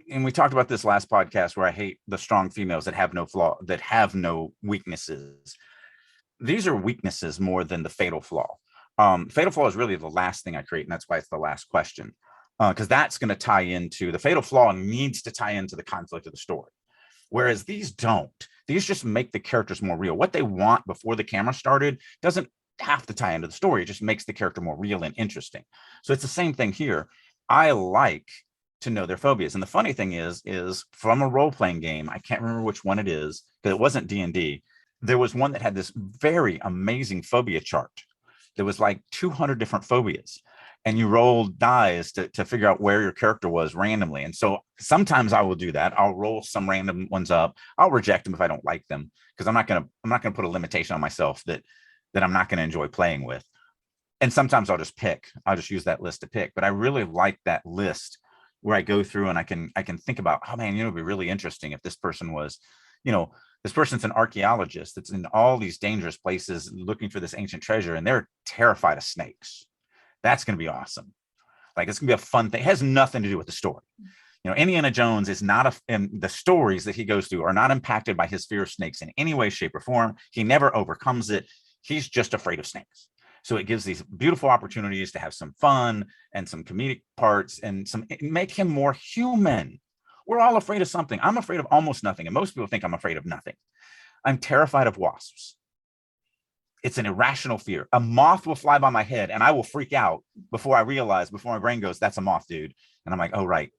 And we talked about this last podcast where I hate the strong females that have no flaw, that have no weaknesses. These are weaknesses more than the fatal flaw. Fatal flaw is really the last thing I create, and that's why it's the last question. Because that's going to tie into, the fatal flaw needs to tie into the conflict of the story. Whereas these don't. These just make the characters more real. What they want before the camera started doesn't have to tie into the story. It just makes the character more real and interesting. So it's the same thing here. I like to know their phobias. And the funny thing is from a role-playing game, I can't remember which one it is, because it wasn't D&D. There was one that had this very amazing phobia chart. There was like 200 different phobias. And you roll dice to figure out where your character was randomly. And so sometimes I will do that. I'll roll some random ones up. I'll reject them if I don't like them, because I'm not gonna put a limitation on myself that I'm not gonna enjoy playing with. And sometimes I'll just use that list to pick. But I really like that list where I go through and I can think about, oh man, it'd be really interesting if this person was, this person's an archaeologist that's in all these dangerous places looking for this ancient treasure, and they're terrified of snakes. That's going to be awesome. Like, it's gonna be a fun thing. It has nothing to do with the story. You know, Indiana Jones is not and the stories that he goes through are not impacted by his fear of snakes in any way, shape, or form. He never overcomes it. He's just afraid of snakes. So it gives these beautiful opportunities to have some fun and some comedic parts and make him more human. We're all afraid of something. I'm afraid of almost nothing. And most people think I'm afraid of nothing. I'm terrified of wasps. It's an irrational fear. A moth will fly by my head and I will freak out before my brain goes, that's a moth, dude. And I'm like, oh, right.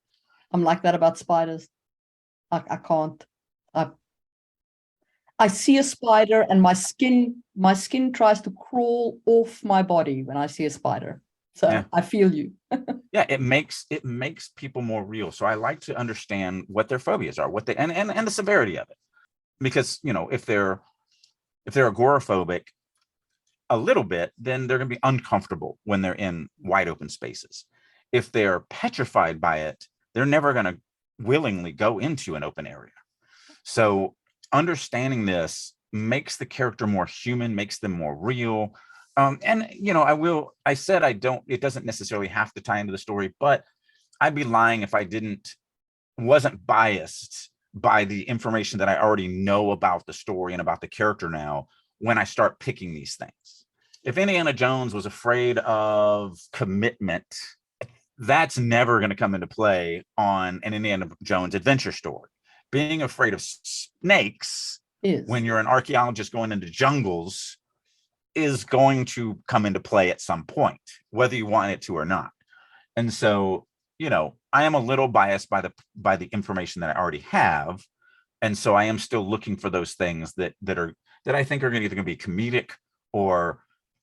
I'm like that about spiders. I can't. I see a spider and my skin tries to crawl off my body when I see a spider. So yeah. I feel you. Yeah, it makes people more real. So I like to understand what their phobias are, and the severity of it. Because, you know, if they're agoraphobic a little bit, then they're going to be uncomfortable when they're in wide open spaces. If they're petrified by it, they're never going to willingly go into an open area. So understanding this makes the character more human, makes them more real. And, you know, it doesn't necessarily have to tie into the story, but I'd be lying if I wasn't biased by the information that I already know about the story and about the character now when I start picking these things. If Indiana Jones was afraid of commitment, that's never going to come into play on an Indiana Jones adventure story. Being afraid of snakes when you're an archaeologist going into jungles is going to come into play at some point, whether you want it to or not. And so, you know, I am a little biased by the information that I already have. And so I am still looking for those things that I think are either going to be comedic or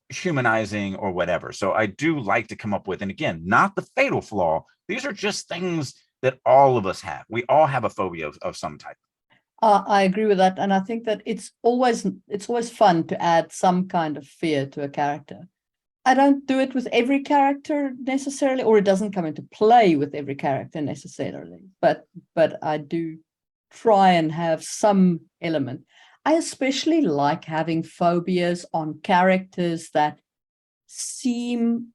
humanizing or whatever. So I do like to come up with, and again, not the fatal flaw. These are just things that all of us have. We all have a phobia of some type. I agree with that. And I think that it's always fun to add some kind of fear to a character. I don't do it with every character necessarily, or it doesn't come into play with every character necessarily, but I do try and have some element. I especially like having phobias on characters that seem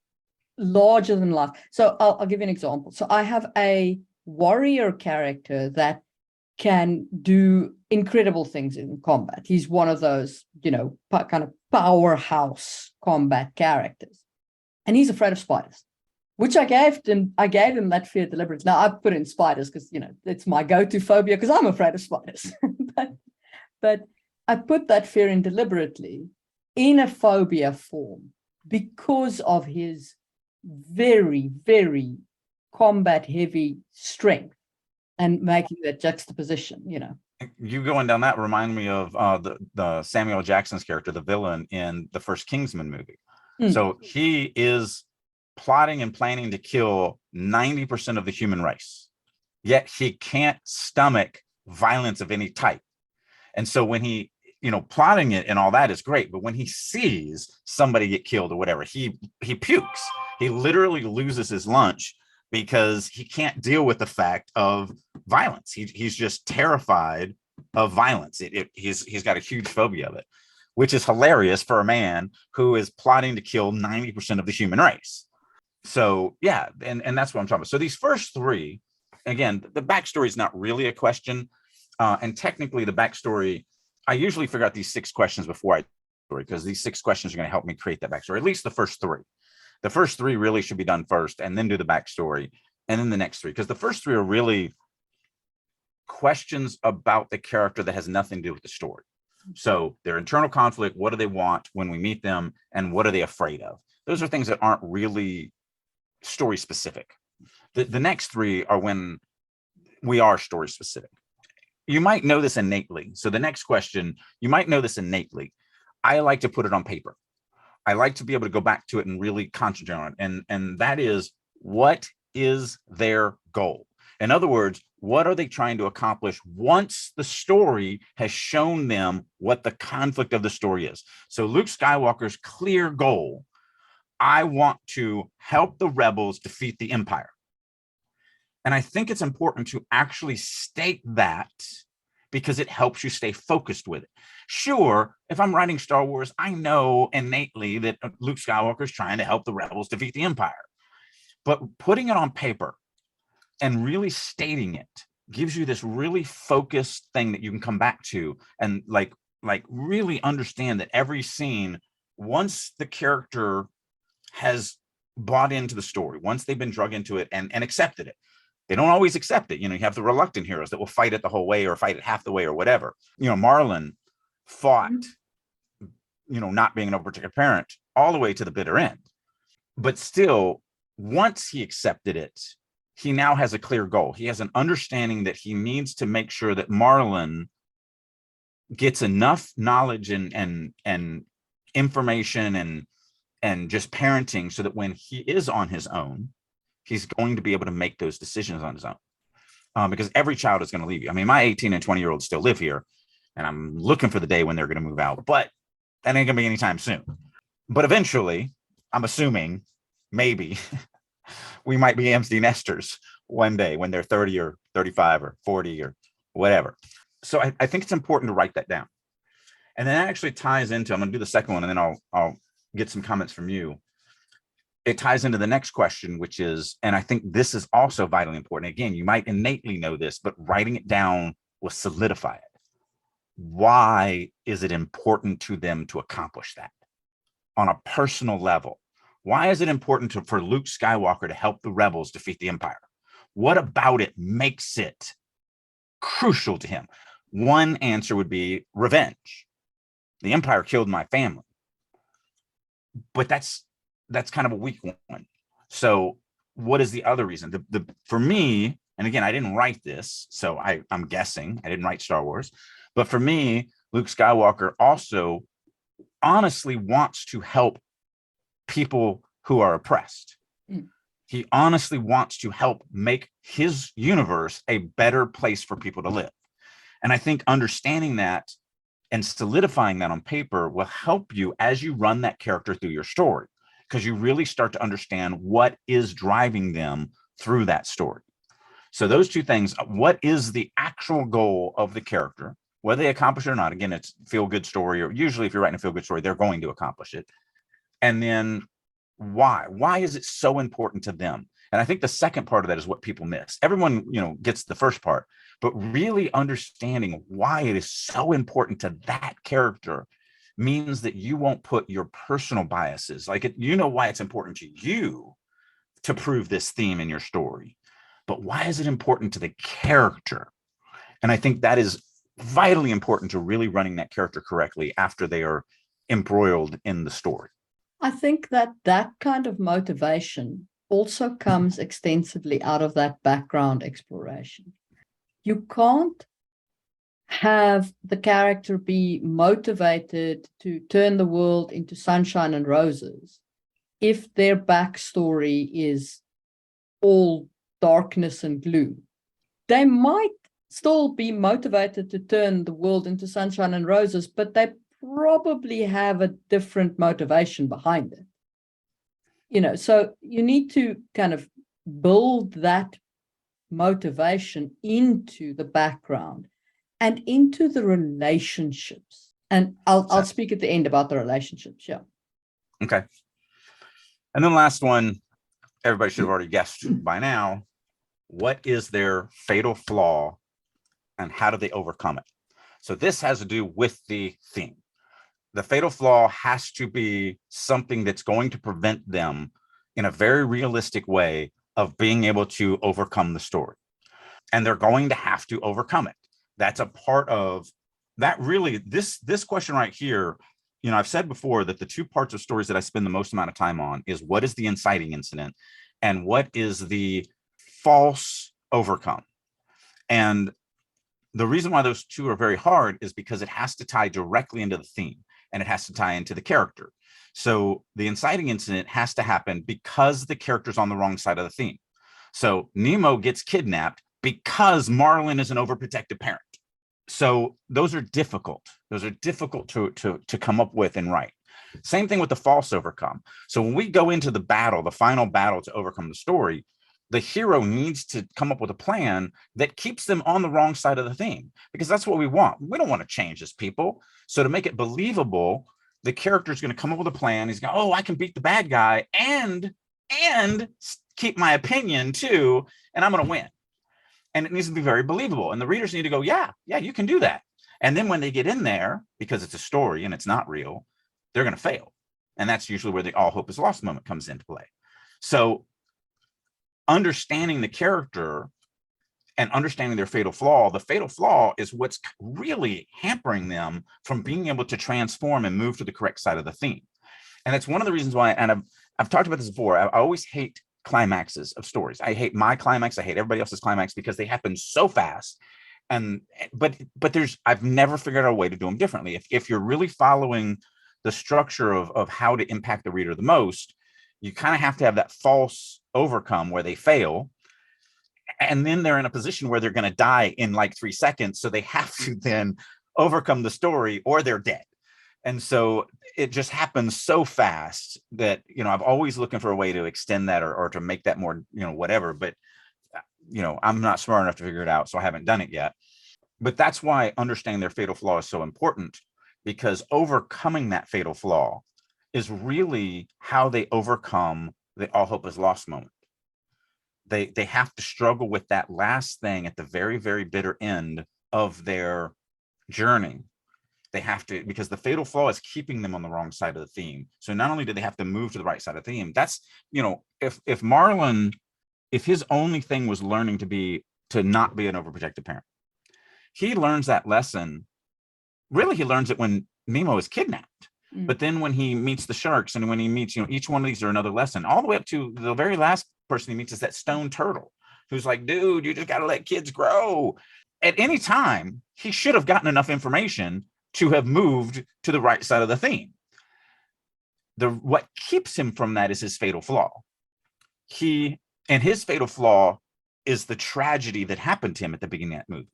larger than life. So I'll give you an example. So I have a warrior character that can do incredible things in combat. He's one of those, you know, kind of powerhouse combat characters. And he's afraid of spiders, which I gave him that fear deliberately. Now I put in spiders because, you know, it's my go-to phobia because I'm afraid of spiders. but I put that fear in deliberately in a phobia form because of his very, very combat heavy strength and making that juxtaposition, you know. You going down that remind me of the Samuel Jackson's character, the villain in the first Kingsman movie. So he is plotting and planning to kill 90% of the human race, yet he can't stomach violence of any type. And so when he, you know, plotting it and all that is great, but when he sees somebody get killed or whatever, he pukes. He literally loses his lunch because he can't deal with the fact of violence. He's just terrified of violence. He's got a huge phobia of it, which is hilarious for a man who is plotting to kill 90% of the human race. So yeah, and that's what I'm talking about. So these first three, again, the backstory is not really a question. And technically the backstory, I usually figure out these 6 questions before I because these 6 questions are going to help me create that backstory, at least the first 3. The first 3 really should be done first and then do the backstory and then the next 3, because the first 3 are really questions about the character that has nothing to do with the story. So their internal conflict, what do they want when we meet them, and what are they afraid of? Those are things that aren't really story specific. The next 3 are when we are story specific. You might know this innately. So the next question, you might know this innately. I like to put it on paper. I like to be able to go back to it and really concentrate on it. And that is, what is their goal? In other words, what are they trying to accomplish once the story has shown them what the conflict of the story is? So Luke Skywalker's clear goal, I want to help the rebels defeat the Empire. And I think it's important to actually state that because it helps you stay focused with it. Sure, if I'm writing Star Wars, I know innately that Luke Skywalker is trying to help the rebels defeat the Empire. But putting it on paper and really stating it gives you this really focused thing that you can come back to and like really understand that every scene, once the character has bought into the story, once they've been drug into it and accepted it. They don't always accept it. You have the reluctant heroes that will fight it the whole way or fight it half the way or whatever. Marlon fought, not being an overprotective parent all the way to the bitter end. But still, once he accepted it, he now has a clear goal. He has an understanding that he needs to make sure that Marlon gets enough knowledge and information and just parenting so that when he is on his own, he's going to be able to make those decisions on his own. Because every child is going to leave you. I mean, my 18 and 20-year-olds still live here, and I'm looking for the day when they're going to move out, but that ain't going to be anytime soon. But eventually, I'm assuming maybe we might be empty nesters one day when they're 30 or 35 or 40 or whatever. So I think it's important to write that down. And then that actually ties into, I'm going to do the second one, and then I'll get some comments from you. It ties into the next question, which is, and I think this is also vitally important. Again, you might innately know this, but writing it down will solidify it. Why is it important to them to accomplish that on a personal level? Why is it important for Luke Skywalker to help the rebels defeat the Empire? What about it makes it crucial to him? One answer would be revenge. The Empire killed my family. But that's kind of a weak one. So what is the other reason? For me, and again, I didn't write this, so I'm guessing. I didn't write Star Wars. But for me, Luke Skywalker also honestly wants to help people who are oppressed. He honestly wants to help make his universe a better place for people to live. And I think understanding that and solidifying that on paper will help you as you run that character through your story, because you really start to understand what is driving them through that story. So those two things, what is the actual goal of the character, whether they accomplish it or not? Again, it's feel-good story, or usually if you're writing a feel-good story, they're going to accomplish it. And then why is it so important to them? And I think the second part of that is what people miss. Everyone, gets the first part, but really understanding why it is so important to that character means that you won't put your personal biases, why it's important to you to prove this theme in your story, but why is it important to the character? And I think that is vitally important to really running that character correctly after they are embroiled in the story. I think that kind of motivation also comes extensively out of that background exploration. You can't have the character be motivated to turn the world into sunshine and roses if their backstory is all darkness and gloom. They might still be motivated to turn the world into sunshine and roses, but they probably have a different motivation behind it. So you need to kind of build that motivation into the background and into the relationships. And I'll speak at the end about the relationships. Yeah. Okay. And then last one, everybody should have already guessed by now. What is their fatal flaw and how do they overcome it? So this has to do with the theme. The fatal flaw has to be something that's going to prevent them in a very realistic way of being able to overcome the story. And they're going to have to overcome it. That's a part of that. Really, this question right here, I've said before that the two parts of stories that I spend the most amount of time on is what is the inciting incident and what is the false overcome. And the reason why those two are very hard is because it has to tie directly into the theme and it has to tie into the character. So the inciting incident has to happen because the character's on the wrong side of the theme. So Nemo gets kidnapped because Marlin is an overprotective parent. So those are difficult. Those are difficult to come up with and write. Same thing with the false overcome. So when we go into the battle, the final battle to overcome the story, the hero needs to come up with a plan that keeps them on the wrong side of the theme, because that's what we want. We don't want to change as people. So to make it believable, the character is going to come up with a plan. He's going, I can beat the bad guy and and keep my opinion too, and I'm going to win. And it needs to be very believable. And the readers need to go, yeah, you can do that. And then when they get in there, because it's a story and it's not real, they're going to fail. And that's usually where the all hope is lost moment comes into play. So understanding the character and understanding their fatal flaw, the fatal flaw is what's really hampering them from being able to transform and move to the correct side of the theme. And it's one of the reasons why, and I've talked about this before, I always hate climaxes of stories. I hate my climax. I hate everybody else's climax because they happen so fast. And but I've never figured out a way to do them differently. If you're really following the structure of how to impact the reader the most, you kind of have to have that false overcome where they fail. And then they're in a position where they're going to die in like 3 seconds. So they have to then overcome the story or they're dead. And so it just happens so fast that, I'm always looking for a way to extend that or to make that more, whatever. But, I'm not smart enough to figure it out. So I haven't done it yet. But that's why understanding their fatal flaw is so important, because overcoming that fatal flaw is really how they overcome the all hope is lost moment. They have to struggle with that last thing at the very, very bitter end of their journey. They have to, because the fatal flaw is keeping them on the wrong side of the theme. So not only do they have to move to the right side of the theme, that's, if Marlon, if his only thing was learning to not be an overprotective parent, he learns that lesson. Really, he learns it when Nemo is kidnapped. But then when he meets the sharks and when he meets, each one of these are another lesson, all the way up to the very last person he meets is that stone turtle who's like, dude, you just got to let kids grow. At any time, he should have gotten enough information to have moved to the right side of the theme. What keeps him from that is his fatal flaw. His fatal flaw is the tragedy that happened to him at the beginning of that movie.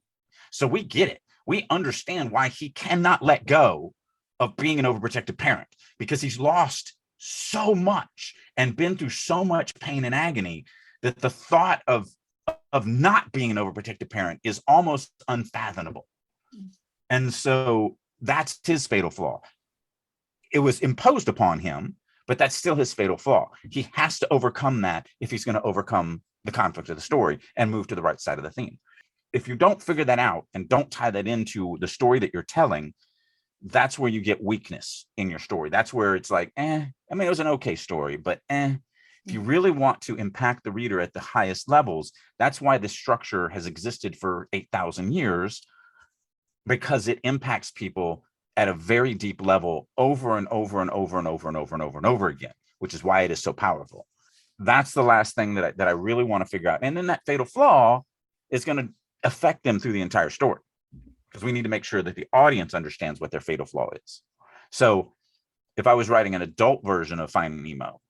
So we get it. We understand why he cannot let go of being an overprotective parent, because he's lost so much and been through so much pain and agony that the thought of not being an overprotective parent is almost unfathomable. And so that's his fatal flaw. It was imposed upon him, but that's still his fatal flaw. He has to overcome that if he's going to overcome the conflict of the story and move to the right side of the theme. If you don't figure that out and don't tie that into the story that you're telling, that's where you get weakness in your story. That's where it's like, it was an okay story, but if you really want to impact the reader at the highest levels, that's why the structure has existed for 8,000 years, because it impacts people at a very deep level over and over and over and over and over and over and over again, which is why it is so powerful. That's the last thing that I really want to figure out. And then that fatal flaw is going to affect them through the entire story, because we need to make sure that the audience understands what their fatal flaw is. So if I was writing an adult version of Finding Nemo,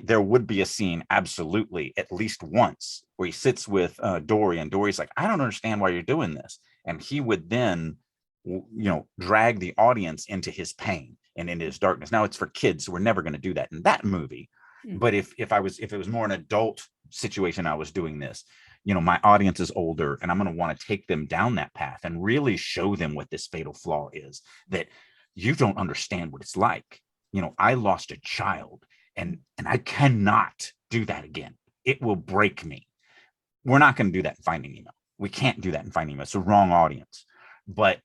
there would be a scene absolutely at least once where he sits with Dory, and Dory's like, I don't understand why you're doing this. And he would then, drag the audience into his pain and into his darkness. Now it's for kids, so we're never going to do that in that movie. But if it was more an adult situation, I was doing this, my audience is older, and I'm going to want to take them down that path and really show them what this fatal flaw is, that you don't understand what it's like. I lost a child, and I cannot do that again. It will break me. We're not going to do that in Finding Nemo. We can't do that in Finding Nemo. It's the wrong audience. But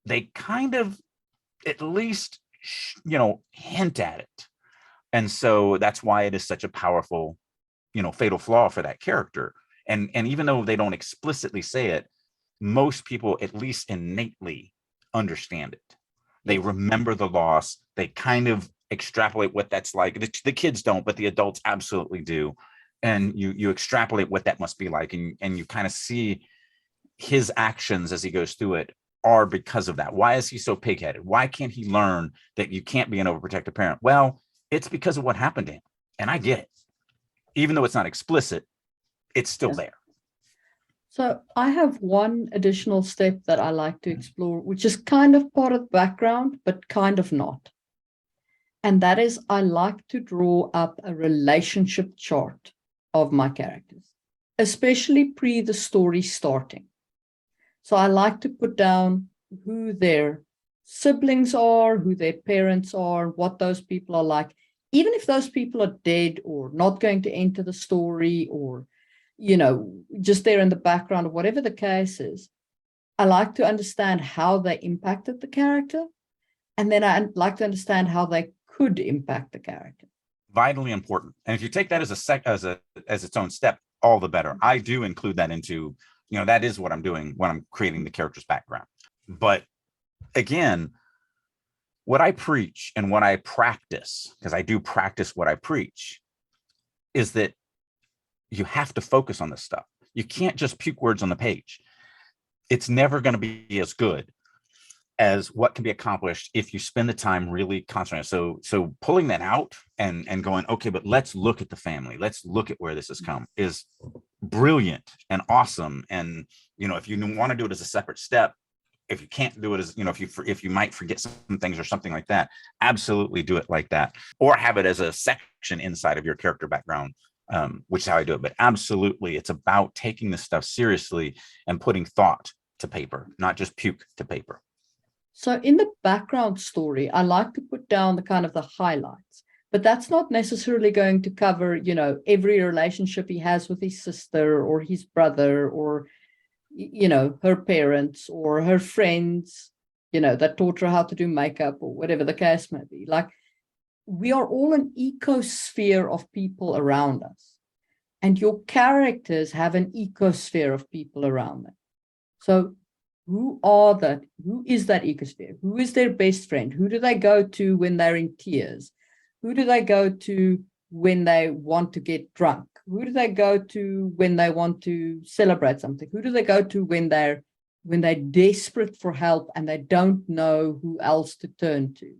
they kind of at least, hint at it. And so that's why it is such a powerful, fatal flaw for that character. And even though they don't explicitly say it, most people at least innately understand it. They remember the loss. They kind of extrapolate what that's like. The kids don't, but the adults absolutely do. And you extrapolate what that must be like, and you kind of see his actions as he goes through it are because of that. Why is he so pigheaded? Why can't he learn that you can't be an overprotective parent? Well, it's because of what happened to him. And I get it. Even though it's not explicit, it's still there. So I have one additional step that I like to explore, which is kind of part of the background, but kind of not. And that is, I like to draw up a relationship chart of my characters, especially pre the story starting. So I like to put down who their siblings are, who their parents are, what those people are like, even if those people are dead or not going to enter the story, or, just there in the background, or whatever the case is, I like to understand how they impacted the character. And then I like to understand how they could impact the character. Vitally important. And if you take that as its own step, all the better. I do include that into, that is what I'm doing when I'm creating the character's background. But again, what I preach and what I practice, because I do practice what I preach, is that you have to focus on this stuff. You can't just puke words on the page. It's never going to be as good as what can be accomplished if you spend the time really concentrating. So pulling that out and going, okay, but let's look at the family. Let's look at where this has come is brilliant and awesome. And, if you want to do it as a separate step, if you can't do it as, if you might forget some things or something like that, absolutely do it like that, or have it as a section inside of your character background, which is how I do it. But absolutely, it's about taking this stuff seriously and putting thought to paper, not just puke to paper. So in the background story, I like to put down the kind of the highlights, but that's not necessarily going to cover, every relationship he has with his sister or his brother, or, her parents or her friends, that taught her how to do makeup or whatever the case may be. Like, we are all an ecosphere of people around us, and your characters have an ecosphere of people around them. So who is that ecosphere? Who is their best friend? Who do they go to when they're in tears? Who do they go to when they want to get drunk? Who do they go to when they want to celebrate something? Who do they go to when they're desperate for help and they don't know who else to turn to?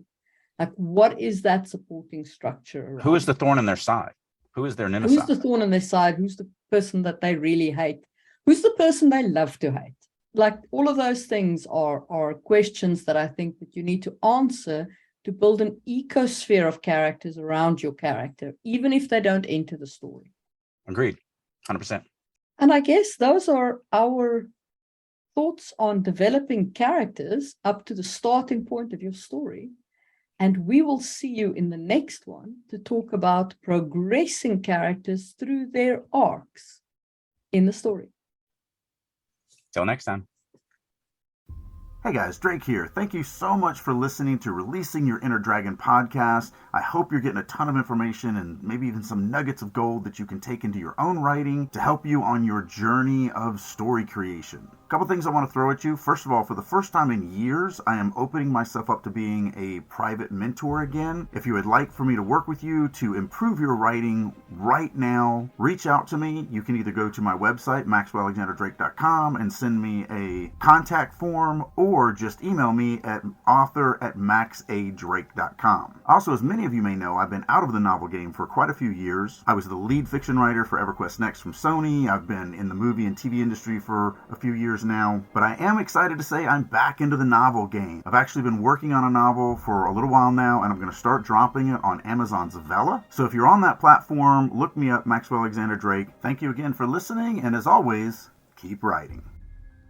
Like, what is that supporting structure around? Who is the thorn in their side? Who is their nemesis? Who's the thorn in their side? Who's the person that they really hate? Who's the person they love to hate? Like, all of those things are questions that I think that you need to answer to build an ecosphere of characters around your character, even if they don't enter the story. Agreed. 100%. And I guess those are our thoughts on developing characters up to the starting point of your story. And we will see you in the next one to talk about progressing characters through their arcs in the story. Till next time. Hey guys, Drake here. Thank you so much for listening to Releasing Your Inner Dragon podcast. I hope you're getting a ton of information and maybe even some nuggets of gold that you can take into your own writing to help you on your journey of story creation. A couple things I want to throw at you. First of all, for the first time in years, I am opening myself up to being a private mentor again. If you would like for me to work with you to improve your writing right now, reach out to me. You can either go to my website, maxwellalexanderdrake.com, and send me a contact form, or just email me at author@maxadrake.com. Also, as many of you may know, I've been out of the novel game for quite a few years. I was the lead fiction writer for EverQuest Next from Sony. I've been in the movie and TV industry for a few years now, but I am excited to say I'm back into the novel game. I've actually been working on a novel for a little while now, and I'm going to start dropping it on Amazon's Vella. So if you're on that platform, look me up, Maxwell Alexander Drake. Thank you again for listening, and as always, keep writing.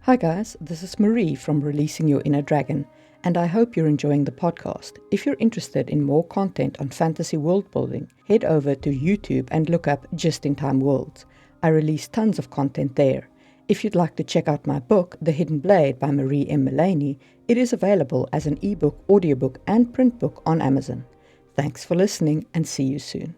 Hi guys, this is Marie from Releasing Your Inner Dragon, and I hope you're enjoying the podcast. If you're interested in more content on fantasy world building, head over to YouTube and look up Just in Time Worlds. I release tons of content there. If you'd like to check out my book, The Hidden Blade by Marie M. Mullaney, it is available as an ebook, audiobook, and print book on Amazon. Thanks for listening, and see you soon.